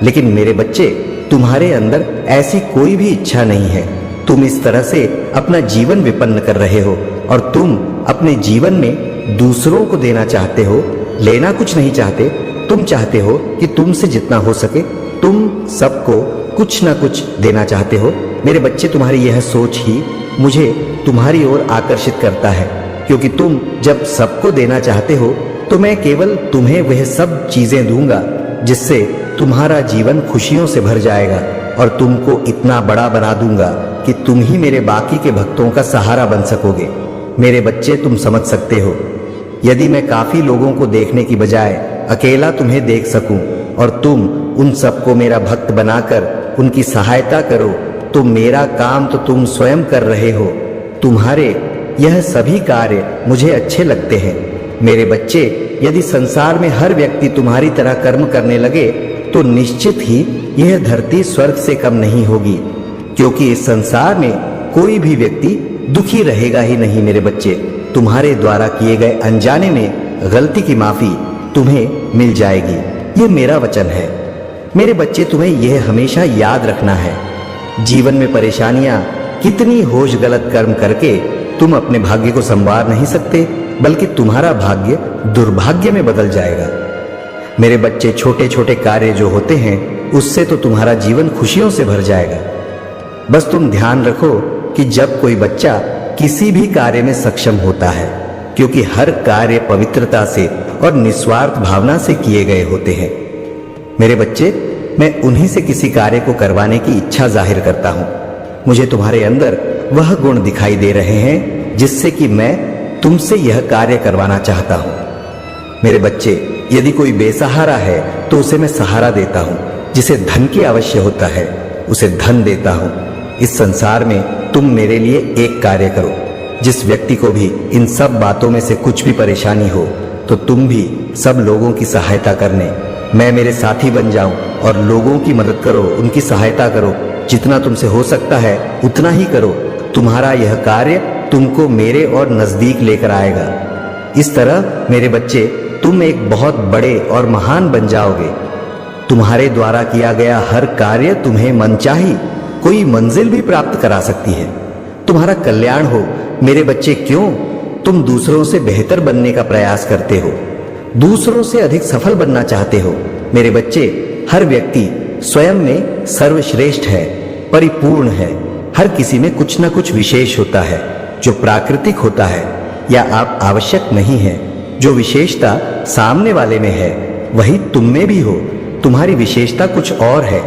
लेकिन मेरे बच्चे, तुम्हारे अंदर ऐसी कोई भी इच्छा नहीं है। तुम इस तरह से अपना जीवन विपन्न कर रहे हो, और तुम अपने जीवन में दूसरों को देना चाहते हो, लेना कुछ नहीं चाहते। तुम चाहते हो कि तुमसे जितना हो सके तुम सबको कुछ ना कुछ देना चाहते हो। मेरे बच्चे, तुम्हारी यह सोच ही मुझे तुम्हारी ओर आकर्षित करता है, क्योंकि तुम जब सबको देना चाहते हो तो मैं केवल तुम्हें वह सब चीजें दूंगा जिससे तुम्हारा जीवन खुशियों से भर जाएगा, और तुमको इतना बड़ा बना दूंगा कि तुम ही मेरे बाकी के भक्तों का सहारा बन सकोगे। मेरे बच्चे, तुम समझ सकते हो, यदि मैं काफी लोगों को देखने की बजाय अकेला तुम्हें देख सकूं और तुम उन सबको मेरा भक्त बनाकर उनकी सहायता करो, तो मेरा काम तो तुम स्वयं कर रहे हो। तुम्हारे यह सभी कार्य मुझे अच्छे लगते हैं। मेरे बच्चे, यदि संसार में हर व्यक्ति तुम्हारी तरह कर्म करने लगे तो निश्चित ही यह धरती स्वर्ग से कम नहीं होगी, क्योंकि इस संसार में कोई भी व्यक्ति दुखी रहेगा ही नहीं। मेरे बच्चे, तुम्हारे द्वारा किए गए अनजाने में गलती की माफी तुम्हें मिल जाएगी, ये मेरा वचन है। मेरे बच्चे, तुम्हें यह हमेशा याद रखना है, जीवन में परेशानियां कितनी होश गलत कर्म करके तुम अपने भाग्य को संवार नहीं सकते, बल्कि तुम्हारा भाग्य दुर्भाग्य में बदल जाएगा। मेरे बच्चे, छोटे छोटे कार्य जो होते हैं उससे तो तुम्हारा जीवन खुशियों से भर जाएगा। बस तुम ध्यान रखो कि जब कोई बच्चा किसी भी कार्य में सक्षम होता है, क्योंकि हर कार्य पवित्रता से और निस्वार्थ भावना से किए गए होते हैं। मेरे बच्चे, मैं उन्हीं से किसी कार्य को करवाने की इच्छा जाहिर करता हूं। मुझे तुम्हारे अंदर वह गुण दिखाई दे रहे हैं जिससे कि मैं तुमसे यह कार्य करवाना चाहता हूं। मेरे बच्चे, यदि कोई बेसहारा है तो उसे मैं सहारा देता हूं, जिसे धन की आवश्यक होता है उसे धन देता हूं। इस संसार में तुम मेरे लिए एक कार्य करो। जिस व्यक्ति को भी इन सब बातों में से कुछ भी परेशानी हो तो तुम भी सब लोगों की सहायता करने मैं मेरे साथी बन जाऊं और लोगों की मदद करो, उनकी सहायता करो। जितना तुमसे हो सकता है उतना ही करो। तुम्हारा यह कार्य तुमको मेरे और नजदीक लेकर आएगा। इस तरह मेरे बच्चे, तुम एक बहुत बड़े और महान बन जाओगे। तुम्हारे द्वारा किया गया हर कार्य तुम्हें मनचाही कोई मंजिल भी प्राप्त करा सकती है। तुम्हारा कल्याण हो मेरे बच्चे। क्यों तुम दूसरों से बेहतर बनने का प्रयास करते हो, दूसरों से अधिक सफल बनना चाहते हो। मेरे बच्चे, हर व्यक्ति स्वयं में सर्वश्रेष्ठ है, परिपूर्ण है। हर किसी में कुछ न कुछ विशेष होता है जो प्राकृतिक होता है या आप आवश्यक नहीं है। जो विशेषता सामने वाले में है वही तुम में भी हो। तुम्हारी विशेषता कुछ और है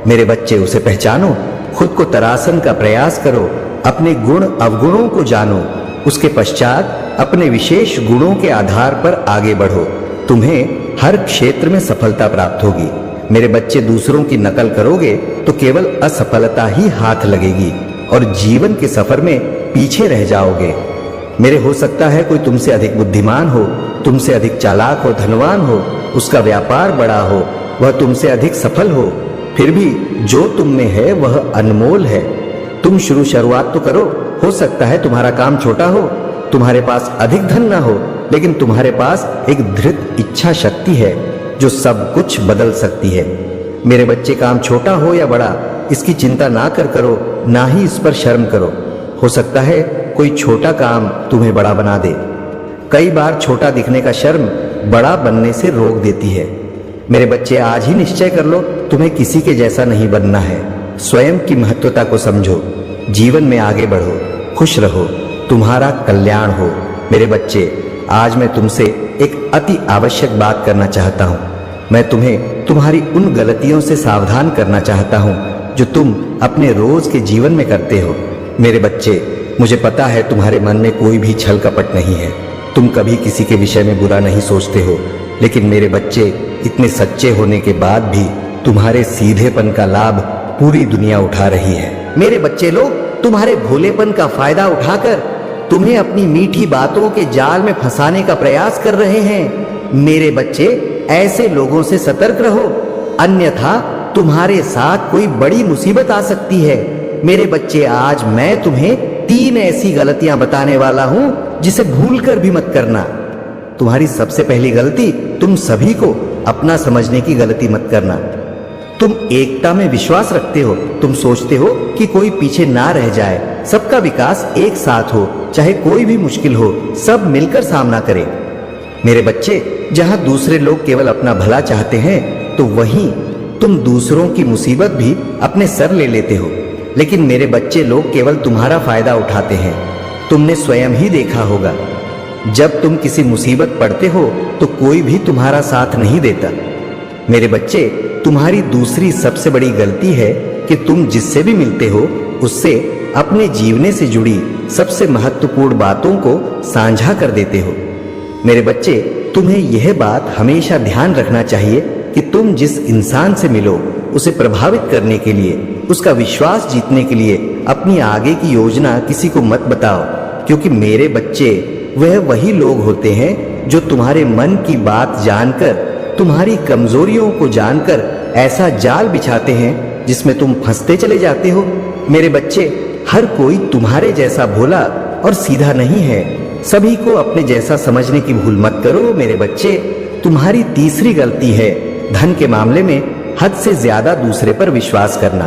मेरे बच्चे, उसे पहचानो। खुद को तरासन का प्रयास करो, अपने गुण अवगुणों को जानो, उसके पश्चात अपने विशेष गुणों के आधार पर आगे बढ़ो। तुम्हें हर क्षेत्र में सफलता प्राप्त होगी। मेरे बच्चे, दूसरों की नकल करोगे तो केवल असफलता ही हाथ लगेगी और जीवन के सफर में पीछे रह जाओगे। मेरे, हो सकता है कोई तुमसे अधिक बुद्धिमान हो, तुमसे अधिक चालाक हो, धनवान हो, उसका व्यापार बड़ा हो, वह तुमसे अधिक सफल हो, फिर भी जो तुम में है वह अनमोल है। तुम शुरुआत तो करो। हो सकता है तुम्हारा काम छोटा हो, तुम्हारे पास अधिक धन ना हो, लेकिन तुम्हारे पास एक दृढ़ इच्छा शक्ति है जो सब कुछ बदल सकती है। मेरे बच्चे, काम छोटा हो या बड़ा इसकी चिंता ना करो, ना ही इस पर शर्म करो। हो सकता है कोई छोटा काम तुम्हें बड़ा बना दे। कई बार छोटा दिखने का शर्म बड़ा बनने से रोक देती है। मेरे बच्चे, आज ही निश्चय कर लो, तुम्हें किसी के जैसा नहीं बनना है। स्वयं की महत्वता को समझो, जीवन में आगे बढ़ो, खुश रहो, तुम्हारा कल्याण हो। मेरे बच्चे, आज मैं तुमसे एक अति आवश्यक बात करना चाहता हूँ। मैं तुम्हें तुम्हारी उन गलतियों से सावधान करना चाहता हूँ जो तुम अपने रोज के जीवन में करते हो। मेरे बच्चे, मुझे पता है तुम्हारे मन में कोई भी छल कपट नहीं है, तुम कभी किसी के विषय में बुरा नहीं सोचते हो, लेकिन मेरे बच्चे, इतने सच्चे होने के बाद भी तुम्हारे सीधेपन का लाभ पूरी दुनिया उठा रही है। मेरे बच्चे लोग तुम्हारे भोलेपन का फायदा उठाकर तुम्हें अपनी मीठी बातों के जाल में फंसाने का प्रयास कर रहे हैं। मेरे बच्चे, ऐसे लोगों से सतर्क रहो, अन्यथा तुम्हारे साथ कोई बड़ी मुसीबत आ सकती है। मेरे बच्चे, आज मैं तुम्हें 3 ऐसी गलतियां बताने वाला हूं जिसे भूलकर भी मत करना। तुम्हारी सबसे पहली गलती, तुम सभी को अपना समझने की गलती मत करना। तुम एकता में विश्वास रखते हो, तुम सोचते हो कि कोई पीछे ना रह जाए, सबका विकास एक साथ हो, चाहे कोई भी मुश्किल हो, सब मिलकर सामना करें। मेरे बच्चे, जहां दूसरे लोग केवल अपना भला चाहते हैं तो वहीं तुम दूसरों की मुसीबत भी अपने सर ले लेते हो। लेकिन मेरे बच्चे, लोग केवल तुम्हारा फायदा उठाते हैं। तुमने स्वयं ही देखा होगा, जब तुम किसी मुसीबत पड़ते हो तो कोई भी तुम्हारा साथ नहीं देता। मेरे बच्चे, तुम्हारी दूसरी सबसे बड़ी गलती है कि तुम जिससे भी मिलते हो उससे अपने जीवने से जुड़ी सबसे महत्वपूर्ण बातों को साझा कर देते हो। मेरे बच्चे, तुम्हें यह बात हमेशा ध्यान रखना चाहिए कि तुम जिस इंसान से मिलो उसे प्रभावित करने के लिए, उसका विश्वास जीतने के लिए अपनी आगे की योजना किसी को मत बताओ, क्योंकि मेरे बच्चे, वह वही लोग होते हैं जो तुम्हारे मन की बात जानकर, तुम्हारी कमजोरियों को जानकर ऐसा जाल बिछाते हैं जिसमें तुम फंसते चले जाते हो। मेरे बच्चे, हर कोई तुम्हारे जैसा भोला और सीधा नहीं है। सभी को अपने जैसा समझने की भूल मत करो। मेरे बच्चे, तुम्हारी तीसरी गलती है धन के मामले में हद से ज्यादा दूसरे पर विश्वास करना,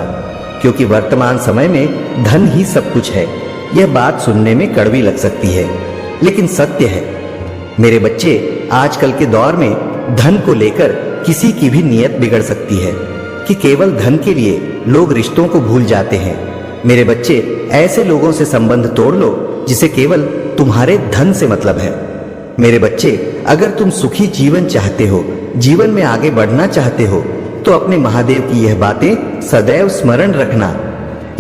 क्योंकि वर्तमान समय में धन ही सब कुछ है। यह बात सुनने में कड़वी लग सकती है, लेकिन सत्य है। मेरे बच्चे, आजकल के दौर में धन को लेकर किसी की भी नीयत बिगड़ सकती है कि केवल धन के लिए लोग रिश्तों को भूल जाते हैं। मेरे बच्चे, ऐसे लोगों से संबंध तोड़ लो जिसे केवल तुम्हारे धन से मतलब है। मेरे बच्चे, अगर तुम सुखी जीवन चाहते हो, जीवन में आगे बढ़ना चाहते हो, तो अपने महादेव की यह बातें सदैव स्मरण रखना।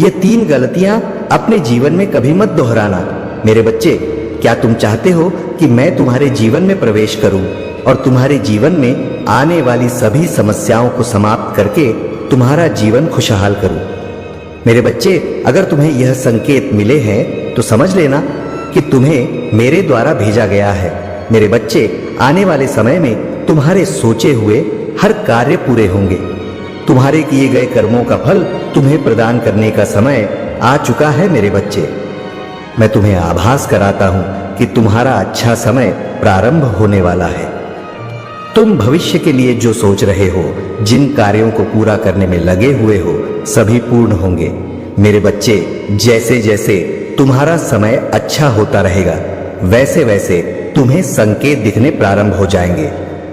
ये 3 गलतियां अपने जीवन में कभी मत दोहराना। मेरे बच्चे, क्या तुम चाहते हो कि मैं तुम्हारे जीवन में प्रवेश करूं और तुम्हारे जीवन में आने वाली सभी समस्याओं को समाप्त करके तुम्हारा जीवन खुशहाल करूं? मेरे बच्चे, अगर तुम्हें यह संकेत मिले हैं तो समझ लेना कि तुम्हें मेरे द्वारा भेजा गया है। मेरे बच्चे, आने वाले समय में तुम्हारे सोचे हुए हर कार्य पूरे होंगे। तुम्हारे किए गए कर्मों का फल तुम्हें प्रदान करने का समय आ चुका है। मेरे बच्चे, मैं तुम्हें आभास कराता हूं कि तुम्हारा अच्छा समय प्रारंभ होने वाला है। तुम भविष्य के लिए जो सोच रहे हो, जिन कार्यों को पूरा करने में लगे हुए हो, सभी पूर्ण होंगे। मेरे बच्चे, जैसे जैसे तुम्हारा समय अच्छा होता रहेगा, वैसे वैसे तुम्हें संकेत दिखने प्रारंभ हो जाएंगे।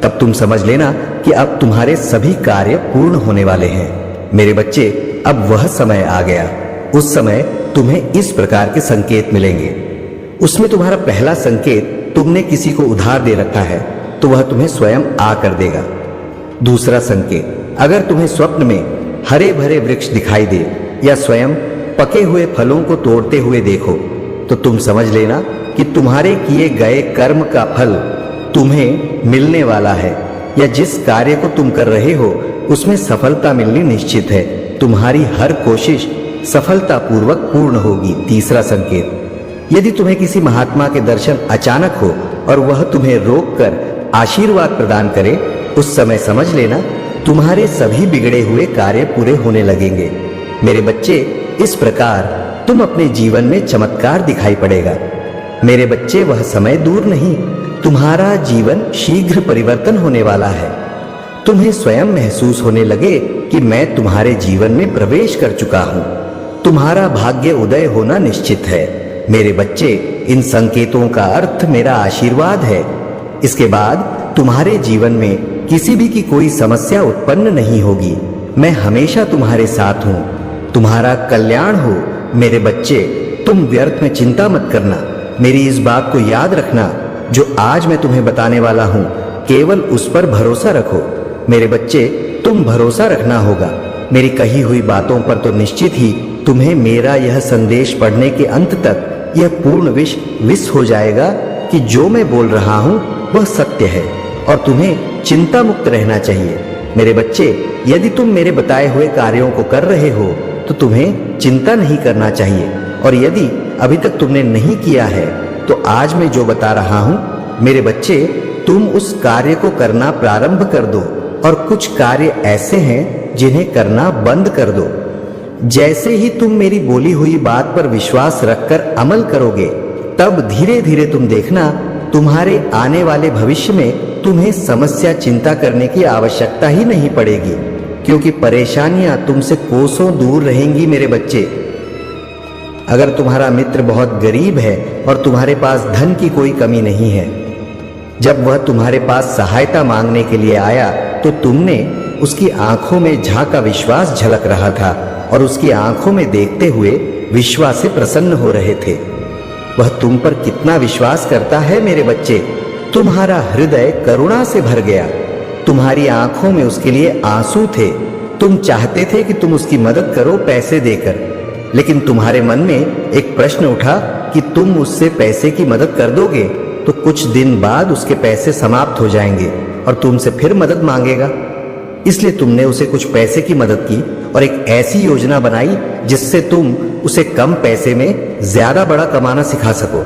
तब तुम समझ लेना कि अब तुम्हारे सभी कार्य पूर्ण होने वाले हैं। मेरे बच्चे, अब वह समय आ गया। उस समय तुम्हें इस प्रकार के संकेत मिलेंगे। उसमें तुम्हारा पहला संकेत, तुमने किसी को उधार दे रखा है तो वह तुम्हें स्वयं आकर देगा। दूसरा संकेत, अगर तुम्हें स्वप्न में हरे भरे वृक्ष दिखाई दे या स्वयं पके हुए फलों को तोड़ते हुए देखो, तो तुम समझ लेना कि तुम्हारे किए गए कर्म का फल तुम्हें मिलने वाला है, या जिस कार्य को तुम कर रहे हो उसमें सफलता मिलनी निश्चित है। तुम्हारी हर कोशिश सफलतापूर्वक पूर्ण होगी। तीसरा संकेत, यदि तुम्हें किसी महात्मा के दर्शन अचानक हो और वह तुम्हें रोककर आशीर्वाद प्रदान करे, उस समय समझ लेना तुम्हारे सभी बिगड़े हुए कार्य पूरे होने लगेंगे। मेरे बच्चे, इस प्रकार तुम अपने जीवन में चमत्कार दिखाई पड़ेगा। मेरे बच्चे, वह समय दूर नहीं, तुम्हारा जीवन शीघ्र परिवर्तन होने वाला है। तुम्हें स्वयं महसूस होने लगे कि मैं तुम्हारे जीवन में प्रवेश कर चुका हूं। तुम्हारा भाग्य उदय होना निश्चित है। मेरे बच्चे, इन संकेतों का अर्थ मेरा आशीर्वाद है। इसके बाद तुम्हारे जीवन में किसी भी की कोई समस्या उत्पन्न नहीं होगी। मैं हमेशा तुम्हारे साथ हूं। तुम्हारा कल्याण हो। मेरे बच्चे, तुम व्यर्थ में चिंता मत करना। मेरी इस बात को याद रखना, जो आज मैं तुम्हें बताने वाला हूं, केवल उस पर भरोसा रखो। मेरे बच्चे, तुम भरोसा रखना होगा। मेरी कही हुई बातों पर तो निश्चित ही तुम्हें मेरा यह संदेश पढ़ने के अंत तक यह पूर्ण विश्वास हो जाएगा कि जो मैं बोल रहा हूं वह सत्य है और तुम्हें चिंता मुक्त रहना चाहिए। मेरे बच्चे, यदि तुम मेरे बताए हुए कार्यों को कर रहे हो तो तुम्हें चिंता नहीं करना चाहिए, और यदि अभी तक तुमने नहीं किया है तो आज मैं जो बता रहा हूं, मेरे बच्चे, तुम उस कार्य को करना प्रारंभ कर दो। और कुछ कार्य ऐसे हैं जिन्हें करना बंद कर दो। जैसे ही तुम मेरी बोली हुई बात पर विश्वास रखकर अमल करोगे, तब धीरे धीरे तुम देखना तुम्हारे आने वाले भविष्य में तुम्हें समस्या चिंता करने की आवश्यकता ही नहीं पड़ेगी, क्योंकि परेशानियां तुमसे कोसों दूर रहेंगी। मेरे बच्चे, अगर तुम्हारा मित्र बहुत गरीब है और तुम्हारे पास धन की कोई कमी नहीं है, जब वह तुम्हारे पास सहायता मांगने के लिए आया तो तुमने उसकी आंखों में झांका विश्वास झलक रहा था और उसकी आंखों में देखते हुए विश्वास से प्रसन्न हो रहे थे। वह तुम पर कितना विश्वास करता है मेरे बच्चे। तुम्हारा हृदय करुणा से भर गया। तुम्हारी आंखों में उसके लिए आंसू थे। तुम चाहते थे कि तुम उसकी मदद करो पैसे देकर, लेकिन तुम्हारे मन में एक प्रश्न उठा कि तुम उससे पैसे की मदद कर दोगे तो कुछ दिन बाद उसके पैसे समाप्त हो जाएंगे और तुमसे फिर मदद मांगेगा। इसलिए तुमने उसे कुछ पैसे की मदद की और एक ऐसी योजना बनाई जिससे तुम उसे कम पैसे में ज्यादा बड़ा कमाना सिखा सको।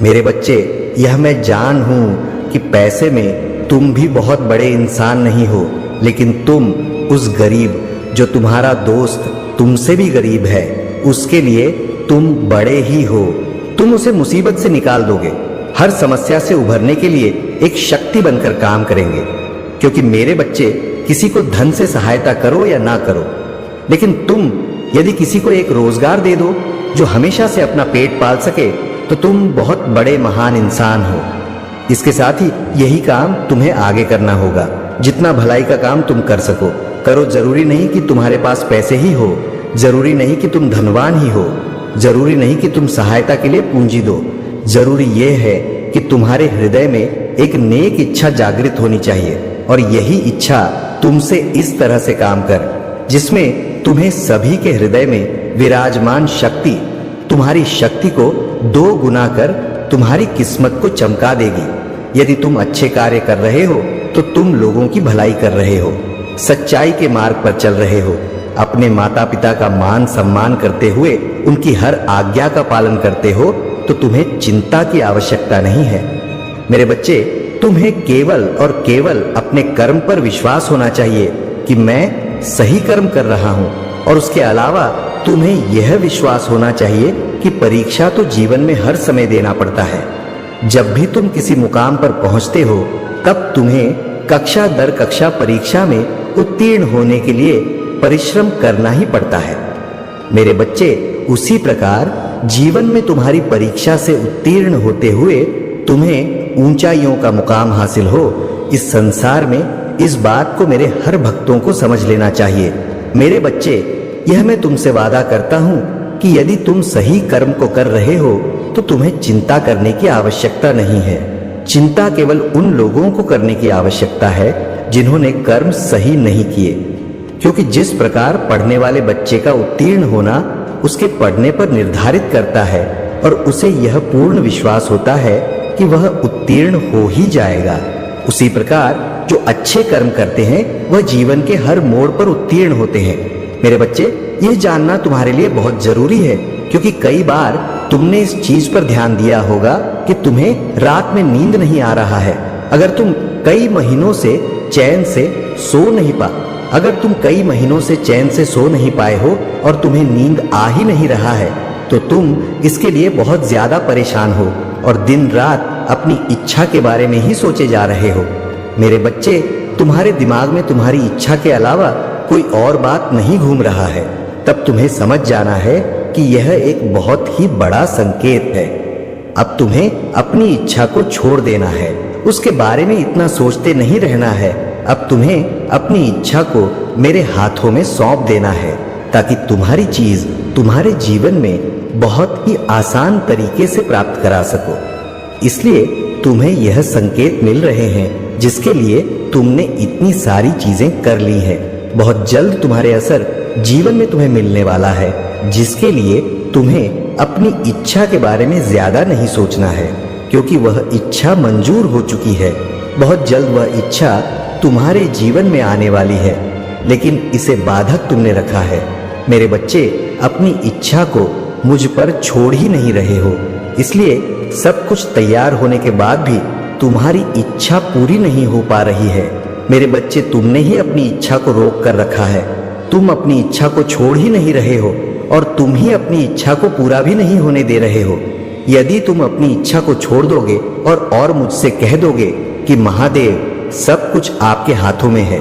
मेरे बच्चे, यह मैं जान हूं कि पैसे में तुम भी बहुत बड़े इंसान नहीं हो, लेकिन तुम उस गरीब, जो तुम्हारा दोस्त तुमसे भी गरीब है, उसके लिए तुम बड़े ही हो। तुम उसे मुसीबत से निकाल दोगे। हर समस्या से उभरने के लिए एक शक्ति बनकर काम करेंगे। क्योंकि मेरे बच्चे, किसी को धन से सहायता करो या ना करो, लेकिन तुम यदि किसी को एक रोजगार दे दो जो हमेशा से अपना पेट पाल सके, तो तुम बहुत बड़े महान इंसान हो। इसके साथ ही यही काम तुम्हें आगे करना होगा। जितना भलाई का काम तुम कर सको करो। जरूरी नहीं कि तुम्हारे पास पैसे ही हो, जरूरी नहीं कि तुम धनवान ही हो, जरूरी नहीं कि तुम सहायता के लिए पूंजी दो। जरूरी यह है कि तुम्हारे हृदय में एक नेक इच्छा जागृत होनी चाहिए, और यही इच्छा तुमसे इस तरह से काम कर जिसमें तुम्हें सभी के हृदय में विराजमान शक्ति तुम्हारी शक्ति को 2 गुना कर तुम्हारी किस्मत को चमका देगी। यदि तुम अच्छे कार्य कर रहे हो तो तुम लोगों की भलाई कर रहे हो, सच्चाई के मार्ग पर चल रहे हो, अपने माता पिता का मान सम्मान करते हुए उनकी हर आज्ञा का पालन करते हो, तो तुम्हें चिंता की आवश्यकता नहीं है। मेरे बच्चे, तुम्हें केवल और केवल अपने कर्म पर विश्वास होना चाहिए कि मैं सही कर्म कर रहा हूं, और उसके अलावा तुम्हें यह विश्वास होना चाहिए कि परीक्षा तो जीवन में हर समय देना पड़ता है। जब भी तुम किसी मुकाम पर पहुंचते हो, तब तुम्हें कक्षा दर कक्षा परीक्षा में उत्तीर्ण होने के लिए परिश्रम करना ही पड़ता है। मेरे बच्चे, उसी प्रकार जीवन में तुम्हारी परीक्षा से उत्तीर्ण होते हुए तुम्हें ऊंचाइयों का मुकाम हासिल हो, इस संसार में इस बात को मेरे हर भक्तों को समझ लेना चाहिए। मेरे बच्चे, यह मैं तुमसे वादा करता हूं कि यदि तुम सही कर्म को कर रहे हो तो तुम्हें चिंता करने की आवश्यकता नहीं है। चिंता केवल उन लोगों को करने की आवश्यकता है जिन्होंने कर्म सही नहीं किए, क्योंकि जिस प्रकार पढ़ने वाले बच्चे का उत्तीर्ण होना उसके पढ़ने पर निर्धारित करता है और उसे यह पूर्ण विश्वास होता है कि वह उत्तीर्ण हो ही जाएगा, उसी प्रकार जो अच्छे कर्म करते हैं वह जीवन के हर मोड़ पर उत्तीर्ण होते हैं। मेरे बच्चे, यह जानना तुम्हारे लिए बहुत जरूरी है, क्योंकि कई बार तुमने इस चीज पर ध्यान दिया होगा कि तुम्हें रात में नींद नहीं आ रहा है। अगर तुम कई महीनों से चैन से सो नहीं पाए हो और तुम्हें नींद आ ही नहीं रहा है, तो तुम इसके लिए बहुत ज्यादा परेशान हो और दिन रात अपनी इच्छा के बारे में ही सोचे जा रहे हो। मेरे बच्चे, तुम्हारे दिमाग में तुम्हारी इच्छा के अलावा कोई और बात नहीं घूम रहा है। तब तुम्हें समझ जाना है कि यह एक बहुत ही बड़ा संकेत है। अब तुम्हें अपनी इच्छा को छोड़ देना है, उसके बारे में इतना सोचते नहीं रहना है। अब तुम्हें अपनी इच्छा को मेरे हाथों में सौंप देना है, ताकि तुम्हारी चीज तुम्हारे जीवन में बहुत ही आसान तरीके से प्राप्त करा सको। इसलिए तुम्हें यह संकेत मिल रहे हैं जिसके लिए तुमने इतनी सारी चीजें कर ली हैं। बहुत जल्द तुम्हारे असर जीवन में तुम्हें मिलने वाला है, जिसके लिए तुम्हें अपनी इच्छा के बारे में ज्यादा नहीं सोचना है, क्योंकि वह इच्छा मंजूर हो चुकी है। बहुत जल्द वह इच्छा तुम्हारे जीवन में आने वाली है, लेकिन इसे बाधक तुमने रखा है। मेरे बच्चे, अपनी इच्छा को मुझ पर छोड़ ही नहीं रहे हो, इसलिए सब कुछ तैयार होने के बाद भी तुम्हारी इच्छा पूरी नहीं हो पा रही है। मेरे बच्चे, तुमने ही अपनी इच्छा को रोक कर रखा है। तुम अपनी इच्छा को छोड़ ही नहीं रहे हो और तुम ही अपनी इच्छा को पूरा भी नहीं होने दे रहे हो। यदि तुम अपनी इच्छा को छोड़ दोगे और मुझसे कह दोगे कि महादेव, सब कुछ आपके हाथों में है,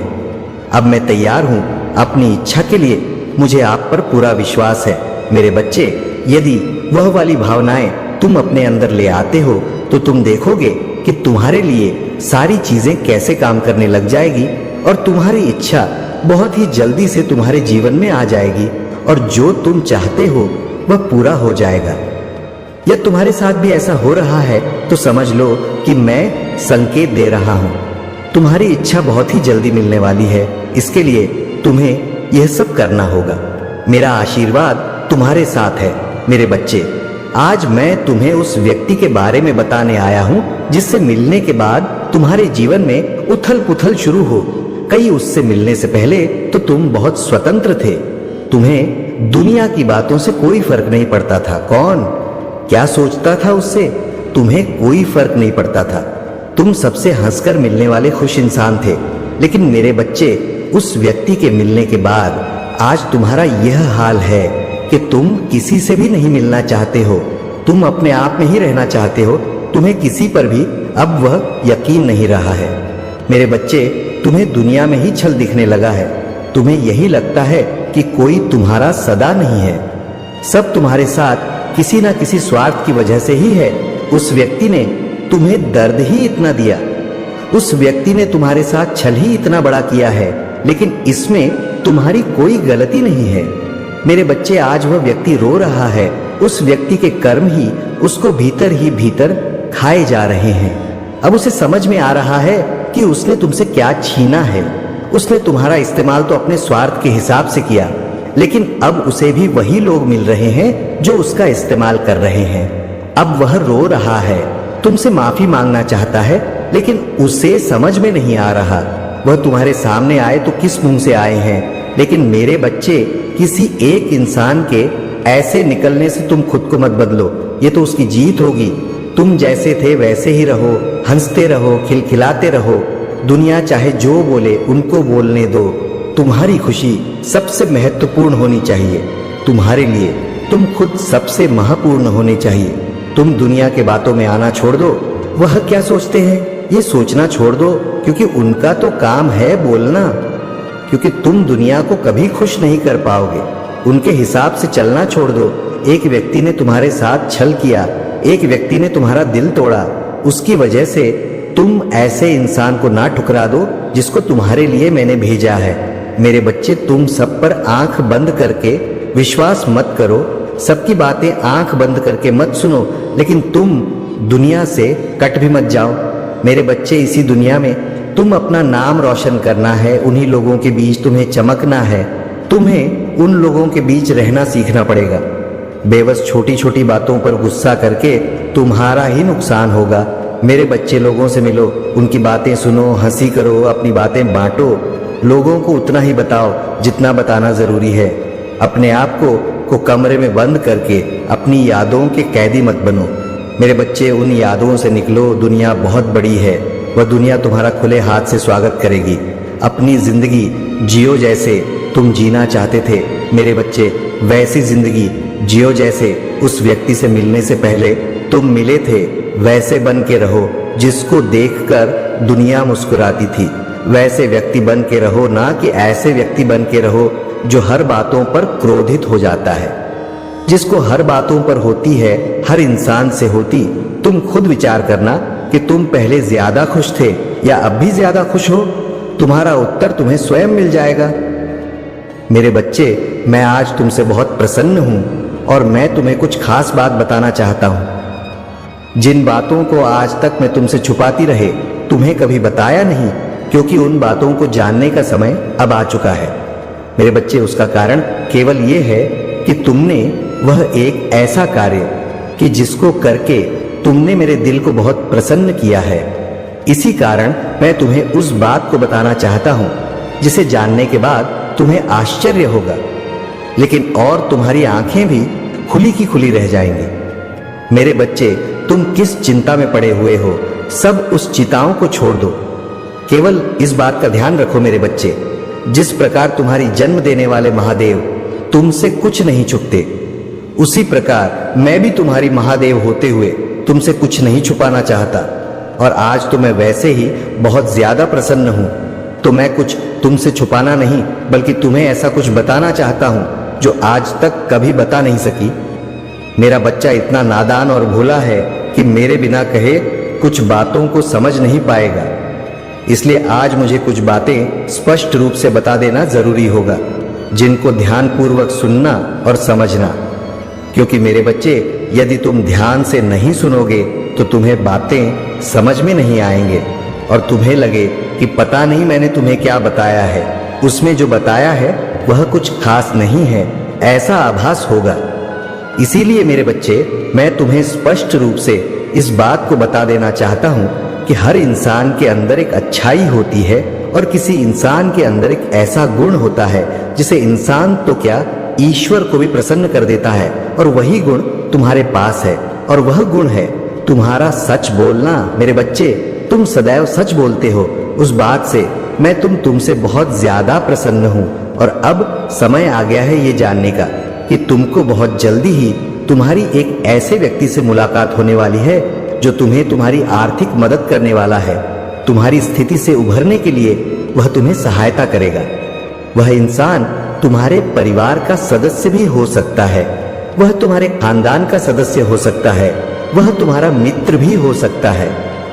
अब मैं तैयार हूं अपनी इच्छा के लिए, मुझे आप पर पूरा विश्वास है। मेरे बच्चे, यदि वह वाली भावनाएं तुम अपने अंदर ले आते हो तो तुम देखोगे कि तुम्हारे लिए सारी चीजें कैसे काम करने लग जाएगी और तुम्हारी इच्छा बहुत ही जल्दी से तुम्हारे जीवन में आ जाएगी और जो तुम चाहते हो वह पूरा हो जाएगा। यदि तुम्हारे साथ भी ऐसा हो रहा है तो समझ लो कि मैं संकेत दे रहा हूं। तुम्हारी इच्छा बहुत ही जल्दी मिलने वाली है, इसके लिए तुम्हें यह सब करना होगा। मेरा आशीर्वाद तुम्हारे साथ है। मेरे बच्चे, आज मैं तुम्हें उस व्यक्ति के बारे में बताने आया हूं जिससे मिलने के बाद तुम्हारे जीवन में उथल पुथल शुरू हो। कई उससे मिलने से पहले तो तुम बहुत स्वतंत्र थे, तुम्हें दुनिया की बातों से कोई फर्क नहीं पड़ता था। कौन क्या सोचता था उससे तुम्हें कोई फर्क नहीं पड़ता था। तुम सबसे हंसकर मिलने वाले खुश इंसान थे। लेकिन मेरे बच्चे, उस व्यक्ति के मिलने के बाद आज तुम्हारा यह हाल है कि तुम किसी से भी नहीं मिलना चाहते हो, तुम अपने आप में ही रहना चाहते हो। तुम्हें किसी पर भी अब वह यकीन नहीं रहा है। मेरे बच्चे, तुम्हें दुनिया में ही छल दिखने लगा है। तुम्हें यही लगता है कि कोई तुम्हारा सदा नहीं है। सब तुम्हारे साथ किसी ना किसी स्वार्थ की वजह से ही है। उस व्यक्ति ने तुम्हें दर्द ही इतना दिया, उस व्यक्ति ने तुम्हारे साथ छल ही इतना बड़ा किया है, लेकिन इसमें तुम्हारी कोई गलती नहीं है। मेरे बच्चे, आज वह व्यक्ति रो रहा है। उस व्यक्ति के कर्म ही उसको भीतर ही भीतर खाए जा रहे हैं। अब उसे समझ में आ रहा है कि उसने तुमसे क्या छीना है। उसने तुम्हारा इस्तेमाल तो अपने स्वार्थ के हिसाब से किया, लेकिन अब उसे भी वही लोग मिल रहे हैं जो उसका इस्तेमाल कर रहे हैं। अब वह रो रहा है, तुमसे माफी मांगना चाहता है, लेकिन उसे समझ में नहीं आ रहा वह तुम्हारे सामने आए तो किस मुंह से आए हैं। लेकिन मेरे बच्चे, किसी एक इंसान के ऐसे निकलने से तुम खुद को मत बदलो, ये तो उसकी जीत होगी। तुम जैसे थे वैसे ही रहो, हंसते रहो, खिलखिलाते रहो। दुनिया चाहे जो बोले उनको बोलने दो। तुम्हारी खुशी सबसे महत्वपूर्ण होनी चाहिए। तुम्हारे लिए तुम खुद सबसे महत्वपूर्ण होने चाहिए। तुम दुनिया के बातों में आना छोड़ दो। वह क्या सोचते हैं ये सोचना छोड़ दो, क्योंकि उनका तो काम है बोलना। क्योंकि तुम दुनिया को कभी खुश नहीं कर पाओगे। उनके हिसाब से चलना छोड़ दो। एक व्यक्ति ने तुम्हारे साथ छल किया, एक व्यक्ति ने तुम्हारा दिल तोड़ा, उसकी वजह से तुम ऐसे इंसान को ना ठुकरा दो जिसको तुम्हारे लिए मैंने भेजा है। मेरे बच्चे, तुम सब पर आंख बंद करके विश्वास मत करो, सबकी बातें आंख बंद करके मत सुनो, लेकिन तुम दुनिया से कट भी मत जाओ। मेरे बच्चे, इसी दुनिया में तुम अपना नाम रोशन करना है, उन्हीं लोगों के बीच तुम्हें चमकना है, तुम्हें उन लोगों के बीच रहना सीखना पड़ेगा। बेबस छोटी छोटी बातों पर गुस्सा करके तुम्हारा ही नुकसान होगा। मेरे बच्चे, लोगों से मिलो, उनकी बातें सुनो, हंसी करो, अपनी बातें बांटो। लोगों को उतना ही बताओ जितना बताना जरूरी है। अपने आप को कमरे में बंद करके अपनी यादों के कैदी मत बनो। मेरे बच्चे, उन यादों से निकलो। दुनिया बहुत बड़ी है, वह दुनिया तुम्हारा खुले हाथ से स्वागत करेगी। अपनी जिंदगी जियो जैसे तुम जीना चाहते थे। मेरे बच्चे, वैसी जिंदगी जियो जैसे उस व्यक्ति से मिलने से पहले तुम मिले थे। वैसे बन के रहो जिसको देखकर दुनिया मुस्कुराती थी। वैसे व्यक्ति बन के रहो, ना कि ऐसे व्यक्ति बन के रहो जो हर बातों पर क्रोधित हो जाता है। जिसको हर बातों पर होती है, हर इंसान से होती। तुम खुद विचार करना कि तुम पहले ज्यादा खुश थे या अब भी ज्यादा खुश हो। तुम्हारा उत्तर तुम्हें स्वयं मिल जाएगा। मेरे बच्चे, मैं आज तुमसे बहुत प्रसन्न हूं और मैं तुम्हें कुछ खास बात बताना चाहता हूं। जिन बातों को आज तक मैं तुमसे छुपाती रहे, तुम्हें कभी बताया नहीं, क्योंकि उन बातों को जानने का समय अब आ चुका है। मेरे बच्चे, उसका कारण केवल ये है कि तुमने वह एक ऐसा कार्य कि जिसको करके तुमने मेरे दिल को बहुत प्रसन्न किया है। इसी कारण मैं तुम्हें उस बात को बताना चाहता हूं जिसे जानने के बाद तुम्हें आश्चर्य होगा, लेकिन और तुम्हारी आंखें भी खुली की खुली रह जाएंगी। मेरे बच्चे, तुम किस चिंता में पड़े हुए हो, सब उस चिंताओं को छोड़ दो। केवल इस बात का ध्यान रखो मेरे बच्चे, जिस प्रकार तुम्हारी जन्म देने वाले महादेव तुमसे कुछ नहीं छुपते, उसी प्रकार मैं भी तुम्हारी महादेव होते हुए तुमसे कुछ नहीं छुपाना चाहता। और आज तो मैं वैसे ही बहुत ज्यादा प्रसन्न हूं, तो मैं कुछ तुमसे छुपाना नहीं, बल्कि तुम्हें ऐसा कुछ बताना चाहता हूं जो आज तक कभी बता नहीं सकी। मेरा बच्चा इतना नादान और भोला है कि मेरे बिना कहे कुछ बातों को समझ नहीं पाएगा। इसलिए आज मुझे कुछ बातें स्पष्ट रूप से बता देना जरूरी होगा, जिनको ध्यानपूर्वक सुनना और समझना। क्योंकि मेरे बच्चे, यदि तुम ध्यान से नहीं सुनोगे तो तुम्हें बातें समझ में नहीं आएंगे और तुम्हें लगे कि पता नहीं मैंने तुम्हें क्या बताया है, उसमें जो बताया है वह कुछ खास नहीं है, ऐसा आभास होगा। इसीलिए मेरे बच्चे, मैं तुम्हें स्पष्ट रूप से इस बात को बता देना चाहता हूं कि हर इंसान के अंदर एक अच्छाई होती है और किसी इंसान के अंदर एक ऐसा गुण होता है जिसे इंसान तो क्या, ईश्वर को भी प्रसन्न कर देता है। और वही गुण तुम्हारे पास है, और वह गुण है तुम्हारा सच बोलना। मेरे बच्चे, तुम सदैव सच बोलते हो, उस बात से मैं तुमसे बहुत ज्यादा प्रसन्न हूं। और अब समय आ गया है ये जानने का कि तुमको बहुत जल्दी ही तुम्हारी एक ऐसे व्यक्ति से मुलाकात होने वाली है जो तुम्हें तुम्हारी आर्थिक मदद करने वाला है। तुम्हारी स्थिति से उभरने के लिए वह तुम्हें सहायता करेगा। वह इंसान तुम्हारे परिवार का सदस्य भी हो सकता है, वह तुम्हारे खानदान का सदस्य हो सकता है, वह तुम्हारा मित्र भी हो सकता है,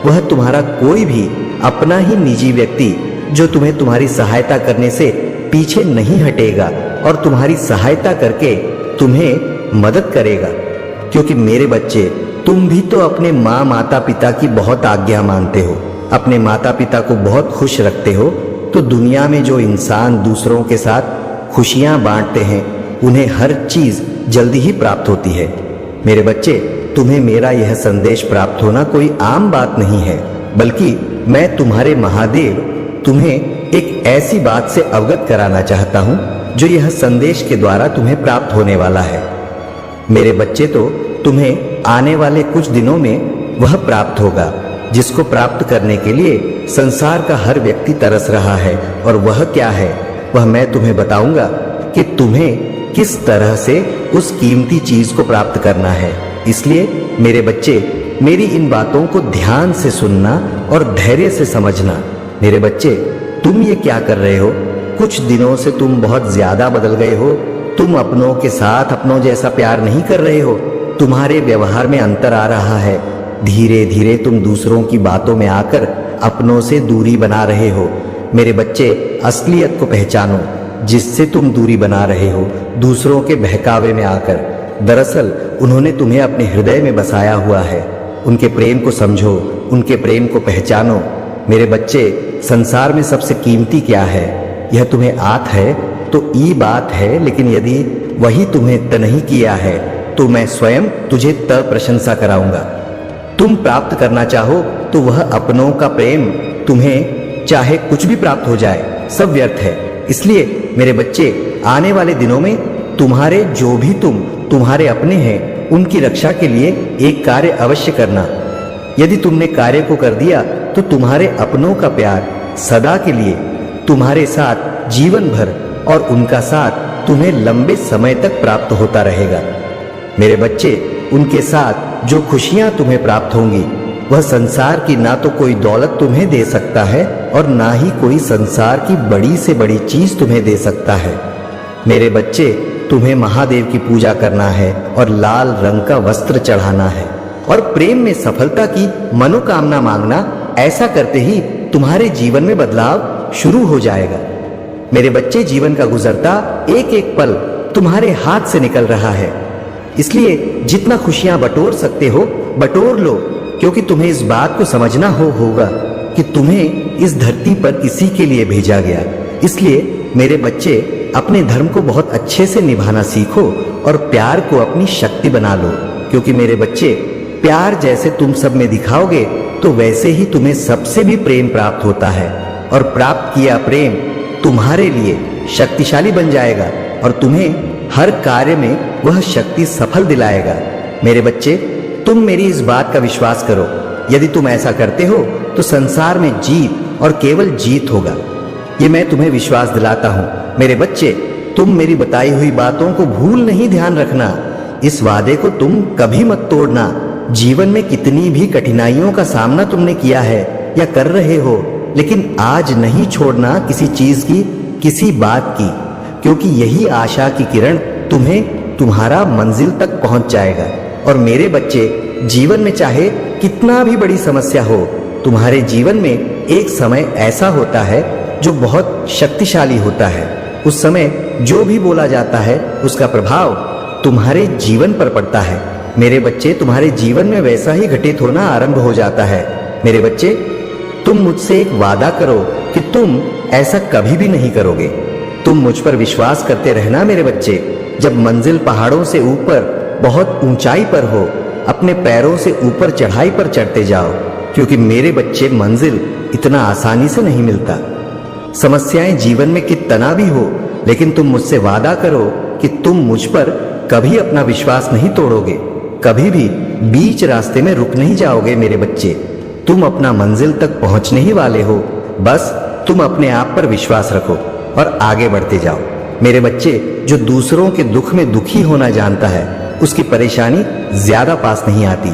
वह तुम्हारा कोई भी अपना ही निजी व्यक्ति जो तुम्हें तुम्हारी सहायता करने से पीछे नहीं हटेगा और तुम्हारी सहायता करके तुम्हें मदद करेगा। क्योंकि मेरे बच्चे, तुम भी तो अपने माँ माता पिता की बहुत आज्ञा मानते हो, अपने माता पिता को बहुत खुश रखते हो। तो दुनिया में जो इंसान दूसरों के साथ खुशियां बांटते हैं, उन्हें हर चीज जल्दी ही प्राप्त होती है। मेरे बच्चे, तुम्हें मेरा यह संदेश प्राप्त होना कोई आम बात नहीं है, बल्कि मैं तुम्हारे महादेव तुम्हें एक ऐसी बात से अवगत कराना चाहता हूं जो यह संदेश के द्वारा तुम्हें प्राप्त होने वाला है। मेरे बच्चे, तो तुम्हें आने वाले कुछ दिनों में वह प्राप्त होगा जिसको प्राप्त करने के लिए संसार का हर व्यक्ति तरस रहा है। और वह क्या है, वह मैं तुम्हें बताऊंगा कि तुम्हें किस तरह से उस कीमती चीज को प्राप्त करना है। इसलिए मेरे बच्चे, मेरी इन बातों को ध्यान से सुनना और धैर्य से समझना। मेरे बच्चे, तुम ये क्या कर रहे हो? कुछ दिनों से तुम बहुत ज्यादा बदल गए हो। तुम अपनों के साथ अपनों जैसा प्यार नहीं कर रहे हो। तुम्हारे व्यवहार में अंतर आ रहा है। धीरे धीरे तुम दूसरों की बातों में आकर अपनों से दूरी बना रहे हो। मेरे बच्चे, असलियत को पहचानो जिससे तुम दूरी बना रहे हो, दूसरों के बहकावे में आकर। दरअसल उन्होंने तुम्हें अपने हृदय में बसाया हुआ है। उनके प्रेम को समझो, उनके प्रेम को पहचानो। मेरे बच्चे, संसार में सबसे कीमती क्या है? यह तुम्हें आत है तो ई बात है, लेकिन यदि वही तुम्हें त नहीं किया है तो मैं स्वयं तुझे त प्रशंसा कराऊंगा। तुम प्राप्त करना चाहो तो वह अपनों का प्रेम तुम्हें चाहे कुछ भी प्राप्त हो जाए, सब व्यर्थ है। इसलिए मेरे बच्चे, आने वाले दिनों में तुम्हारे जो भी तुम्हारे अपने हैं, उनकी रक्षा के लिए एक कार्य अवश्य करना। यदि तुमने कार्य को कर दिया तो तुम्हारे अपनों का प्यार सदा के लिए तुम्हारे साथ जीवन भर और उनका साथ तुम्हें लंबे समय तक प्राप्त होता रहेगा। मेरे बच्चे, उनके साथ जो खुशियां तुम्हें प्राप्त होंगी वह संसार की ना तो कोई दौलत तुम्हें दे सकता है और ना ही कोई संसार की बड़ी से बड़ी चीज तुम्हें दे सकता है। मेरे बच्चे, तुम्हें महादेव की पूजा करना है और लाल रंग का वस्त्र चढ़ाना है और प्रेम में सफलता की मनोकामना मांगना। ऐसा करते ही तुम्हारे जीवन में बदलाव शुरू हो जाएगा। मेरे बच्चे, जीवन का गुजरता एक एक पल तुम्हारे हाथ से निकल रहा है। इसलिए जितना खुशियां बटोर सकते हो बटोर लो, क्योंकि तुम्हें इस बात को समझना होगा कि तुम्हें इस धरती पर किसी के लिए भेजा गया। इसलिए मेरे बच्चे, अपने धर्म को बहुत अच्छे से निभाना सीखो और प्यार को अपनी शक्ति बना लो, क्योंकि मेरे बच्चे, प्यार जैसे तुम सब में दिखाओगे तो वैसे ही तुम्हें सबसे भी प्रेम प्राप्त होता है और प्राप्त किया प्रेम तुम्हारे लिए शक्तिशाली बन जाएगा और तुम्हें हर कार्य में वह शक्ति सफल दिलाएगा। मेरे बच्चे, तुम मेरी इस बात का विश्वास करो। यदि तुम ऐसा करते हो तो संसार में जीत और केवल जीत होगा। ये मैं तुम्हें विश्वास दिलाता हूँ। मेरे बच्चे, तुम मेरी बताई हुई बातों को भूल नहीं, ध्यान रखना। इस वादे को तुम कभी मत तोड़ना। जीवन में कितनी भी कठिनाइयों का सामना तुमने किया है या कर रहे हो, लेकिन आज नहीं छोड़ना किसी चीज की, किसी बात की, क्योंकि यही आशा की किरण तुम्हें तुम्हारा मंजिल तक पहुंच जाएगा। और मेरे बच्चे, जीवन में चाहे कितना भी बड़ी समस्या हो, तुम्हारे जीवन में एक समय ऐसा होता है जो बहुत शक्तिशाली होता है। उस समय जो भी बोला जाता है उसका प्रभाव तुम्हारे जीवन पर पड़ता है। मेरे बच्चे, तुम्हारे जीवन में वैसा ही घटित होना आरंभ हो जाता है। मेरे बच्चे, तुम मुझसे एक वादा करो कि तुम ऐसा कभी भी नहीं करोगे। तुम मुझ पर विश्वास करते रहना मेरे बच्चे। जब मंजिल पहाड़ों से ऊपर बहुत ऊंचाई पर हो, अपने पैरों से ऊपर चढ़ाई पर चढ़ते जाओ, क्योंकि मेरे बच्चे, मंजिल इतना आसानी से नहीं मिलता। समस्याएं जीवन में कितना भी हो, लेकिन तुम मुझसे वादा करो कि तुम मुझ पर कभी अपना विश्वास नहीं तोड़ोगे, कभी भी बीच रास्ते में रुक नहीं जाओगे। मेरे बच्चे, तुम अपना मंजिल तक पहुंचने ही वाले हो। बस तुम अपने आप पर विश्वास रखो और आगे बढ़ते जाओ। मेरे बच्चे, जो दूसरों के दुख में दुखी होना जानता है, उसकी परेशानी ज्यादा पास नहीं आती।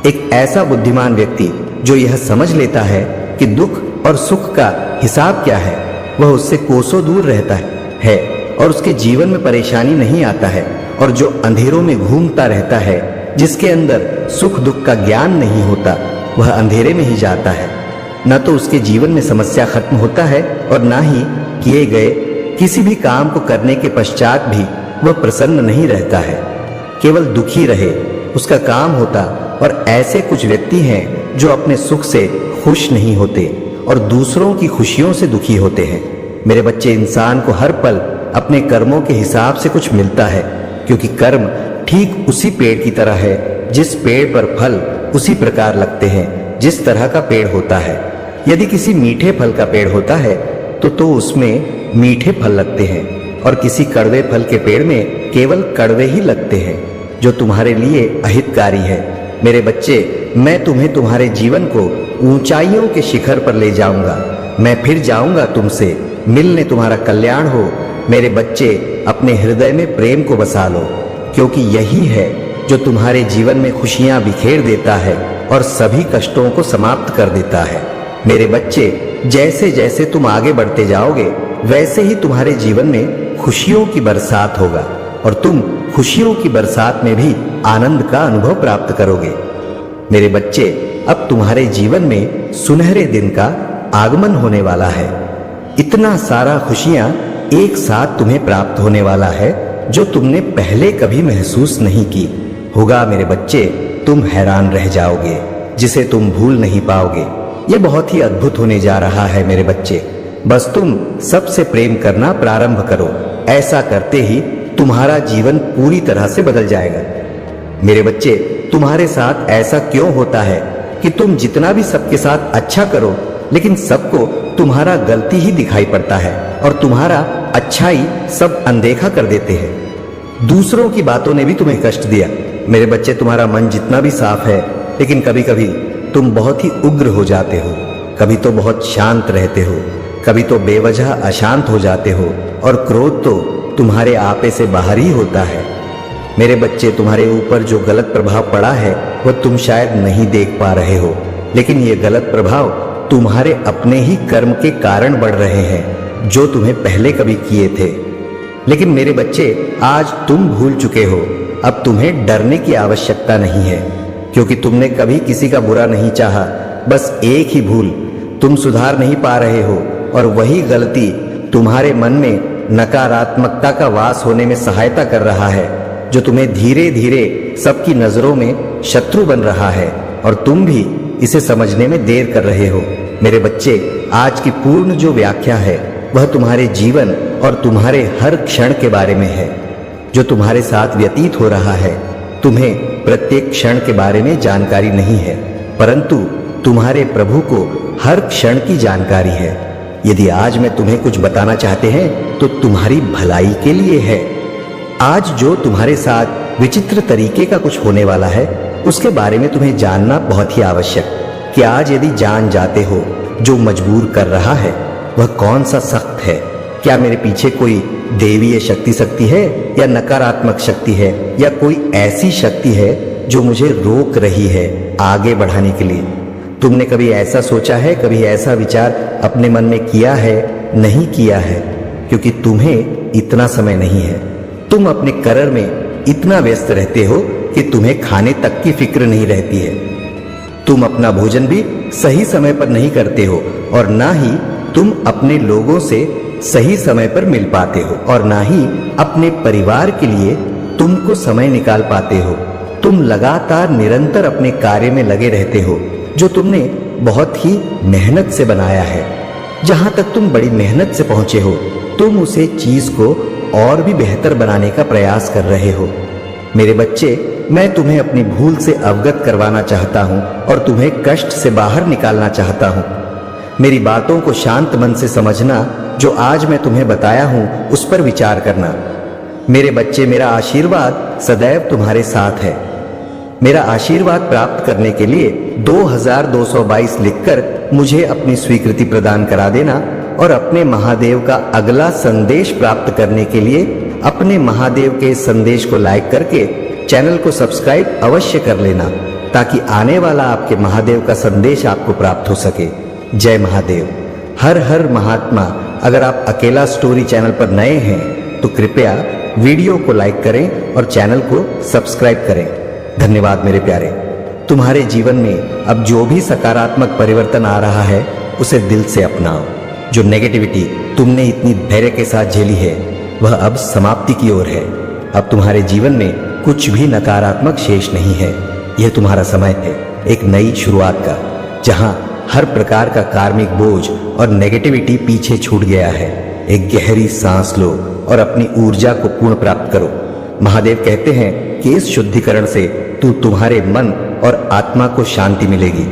एक ऐसा बुद्धिमान व्यक्ति जो यह समझ लेता है कि दुख और सुख का हिसाब क्या है, वह उससे कोसों दूर रहता है और उसके जीवन में परेशानी नहीं आता है। और जो अंधेरों में घूमता रहता है, जिसके अंदर सुख दुख का ज्ञान नहीं होता, वह अंधेरे में ही जाता है। न तो उसके जीवन में समस्या खत्म होता है और न ही किए गए किसी भी काम को करने के पश्चात भी वह प्रसन्न नहीं रहता है, केवल दुखी रहे उसका काम होता। और ऐसे कुछ व्यक्ति हैं जो अपने सुख से खुश नहीं होते और दूसरों की खुशियों से दुखी होते हैं। मेरे बच्चे, इंसान को हर पल अपने कर्मों के हिसाब से कुछ मिलता है, क्योंकि कर्म ठीक उसी पेड़ की तरह है जिस पेड़ पर फल उसी प्रकार लगते हैं जिस तरह का पेड़ होता है। यदि किसी मीठे फल का पेड़ होता है तो उसमें मीठे फल लगते हैं और किसी कड़वे फल के पेड़ में केवल कड़वे ही लगते हैं, जो तुम्हारे लिए अहितकारी है। मेरे बच्चे, मैं तुम्हें तुम्हारे जीवन को ऊंचाइयों के शिखर पर ले जाऊंगा। मैं फिर जाऊंगा तुमसे मिलने, तुम्हारा कल्याण हो। मेरे बच्चे, अपने हृदय में प्रेम को बसा लो, क्योंकि यही है जो तुम्हारे जीवन में खुशियां बिखेर देता है और सभी कष्टों को समाप्त कर देता है। मेरे बच्चे, जैसे जैसे तुम आगे बढ़ते जाओगे वैसे ही तुम्हारे जीवन में खुशियों की बरसात होगा और तुम खुशियों की बरसात में भी आनंद का अनुभव प्राप्त करोगे। मेरे बच्चे, अब तुम्हारे जीवन में सुनहरे दिन का आगमन होने वाला है। इतना सारा खुशियां एक साथ तुम्हें प्राप्त होने वाला है जो तुमने पहले कभी महसूस नहीं की होगा। मेरे बच्चे, तुम हैरान रह जाओगे, जिसे तुम भूल नहीं पाओगे। यह बहुत ही अद्भुत होने जा रहा है मेरे बच्चे। बस तुम सबसे प्रेम करना प्रारंभ करो। ऐसा करते ही तुम्हारा जीवन पूरी तरह से बदल जाएगा। मेरे बच्चे, तुम्हारे साथ ऐसा क्यों होता है कि तुम जितना भी सबके साथ अच्छा करो लेकिन सबको तुम्हारा गलती ही दिखाई पड़ता है और तुम्हारा अच्छाई सब अनदेखा कर देते हैं। दूसरों की बातों ने भी तुम्हें कष्ट दिया। मेरे बच्चे, तुम्हारा मन जितना भी साफ है लेकिन कभी कभी तुम बहुत ही उग्र हो जाते हो, कभी तो बहुत शांत रहते हो, कभी तो बेवजह अशांत हो जाते हो और क्रोध तो तुम्हारे आपे से बाहर ही होता है। मेरे बच्चे, तुम्हारे ऊपर जो गलत प्रभाव पड़ा है वह तुम शायद नहीं देख पा रहे हो, लेकिन ये गलत प्रभाव तुम्हारे अपने ही कर्म के कारण बढ़ रहे हैं जो तुम्हें पहले कभी किए थे। लेकिन मेरे बच्चे, आज तुम भूल चुके हो। अब तुम्हें डरने की आवश्यकता नहीं है, क्योंकि तुमने कभी किसी का बुरा नहीं चाहा। बस एक ही भूल तुम सुधार नहीं पा रहे हो और वही गलती तुम्हारे मन में नकारात्मकता का वास होने में सहायता कर रहा है, जो तुम्हें धीरे धीरे सबकी नजरों में शत्रु बन रहा है और तुम भी इसे समझने में देर कर रहे हो। मेरे बच्चे, आज की पूर्ण जो व्याख्या है वह तुम्हारे जीवन और तुम्हारे हर क्षण के बारे में है जो तुम्हारे साथ व्यतीत हो रहा है। तुम्हें प्रत्येक क्षण के बारे में जानकारी नहीं है, परंतु तुम्हारे प्रभु को हर क्षण की जानकारी है। यदि आज मैं तुम्हें कुछ बताना चाहते हैं तो तुम्हारी भलाई के लिए है। आज जो तुम्हारे साथ विचित्र तरीके का कुछ होने वाला है उसके बारे में तुम्हें जानना बहुत ही आवश्यक कि आज यदि जान जाते हो जो मजबूर कर रहा है वह कौन सा सख्त है। क्या मेरे पीछे कोई देवीय शक्ति है या नकारात्मक शक्ति है या कोई ऐसी शक्ति है जो मुझे रोक रही है आगे बढ़ाने के लिए। तुमने कभी ऐसा सोचा है, कभी ऐसा विचार अपने मन में किया है? नहीं किया है, क्योंकि तुम्हें इतना समय नहीं है। तुम अपने कर्म में इतना व्यस्त रहते हो कि तुम्हें खाने तक की फिक्र नहीं रहती है। तुम अपना भोजन भी सही समय पर नहीं करते हो और ना ही तुम अपने लोगों से सही समय पर मिल पाते हो और ना ही अपने परिवार के लिए तुमको समय निकाल पाते हो। तुम लगातार निरंतर अपने कार्य में लगे रहते हो जो तुमने बहुत ही मेहनत से बनाया है। जहां तक तुम बड़ी मेहनत से पहुंचे हो, तुम उसे चीज को और भी बेहतर बनाने का प्रयास कर रहे हो। मेरे बच्चे, मैं तुम्हें अपनी भूल से अवगत करवाना चाहता हूं और तुम्हें कष्ट से बाहर निकालना चाहता हूं। मेरी बातों को शांत मन से समझना। जो आज मैं तुम्हें बताया हूं उस पर विचार करना। मेरे बच्चे, मेरा आशीर्वाद सदैव तुम्हारे साथ है। मेरा आशीर्वाद प्राप्त करने के लिए 2222 लिखकर मुझे अपनी स्वीकृति प्रदान करा देना और अपने महादेव का अगला संदेश प्राप्त करने के लिए अपने महादेव के संदेश को लाइक करके चैनल को सब्सक्राइब अवश्य कर लेना, ताकि आने वाला आपके महादेव का संदेश आपको प्राप्त हो सके। जय महादेव। हर हर महात्मा। अगर आप अकेला स्टोरी चैनल पर नए हैं तो कृपया वीडियो को लाइक करें और चैनल को सब्सक्राइब करें। धन्यवाद मेरे प्यारे। तुम्हारे जीवन में अब जो भी सकारात्मक परिवर्तन आ रहा है उसे दिल से अपनाओ। जो नेगेटिविटी तुमने इतनी धैर्य के साथ झेली है वह अब समाप्ति की ओर है। अब तुम्हारे जीवन में कुछ भी नकारात्मक शेष नहीं है। यह तुम्हारा समय है एक नई शुरुआत का, जहां हर प्रकार का कार्मिक बोझ और नेगेटिविटी पीछे छूट गया है। एक गहरी सांस लो और अपनी ऊर्जा को पूर्ण प्राप्त करो। महादेव कहते हैं कि इस शुद्धिकरण से तुम्हारे मन और आत्मा को शांति मिलेगी।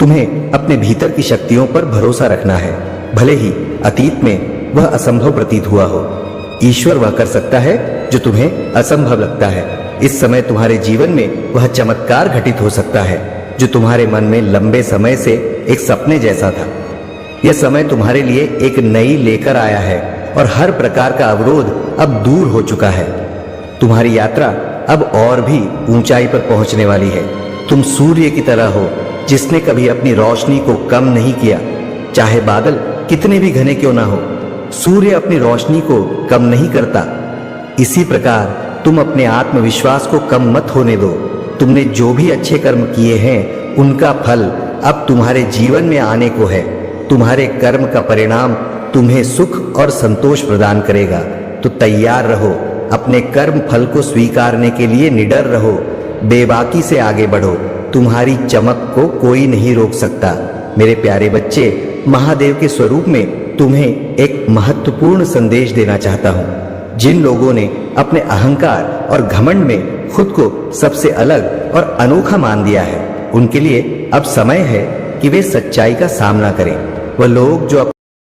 तुम्हें अपने भीतर की शक्तियों पर भरोसा रखना है, भले ही अतीत में वह असंभव प्रतीत हुआ हो। ईश्वर वह कर सकता है जो तुम्हें असंभव लगता है। इस समय तुम्हारे जीवन में वह चमत्कार घटित हो सकता है जो तुम्हारे मन में लंबे समय से एक सपने जैसा था। यह समय तुम्हारे लिए एक नई लेकर आया है और हर प्रकार का अवरोध अब दूर हो चुका है। तुम्हारी यात्रा अब और भी ऊंचाई पर पहुंचने वाली है। तुम सूर्य की तरह हो जिसने कभी अपनी रोशनी को कम नहीं किया। चाहे बादल कितने भी घने क्यों ना हो, सूर्य अपनी रोशनी को कम नहीं करता। इसी प्रकार तुम अपने आत्मविश्वास को कम मत होने दो। तुमने जो भी अच्छे कर्म किए हैं उनका फल अब तुम्हारे जीवन में आने को है। तुम्हारे कर्म का परिणाम तुम्हें सुख और संतोष प्रदान करेगा। तो तैयार रहो, अपने कर्म फल को स्वीकारने के लिए निडर रहो, बेबाकी से आगे बढ़ो। तुम्हारी चमक को कोई नहीं रोक सकता। मेरे प्यारे बच्चे, महादेव के स्वरूप में तुम्हें एक महत्वपूर्ण संदेश देना चाहता हूँ। जिन लोगों ने अपने अहंकार और घमंड में खुद को सबसे अलग और अनोखा मान दिया है, उनके लिए अब समय है कि वे सच्चाई का सामना करें। वह लोग जो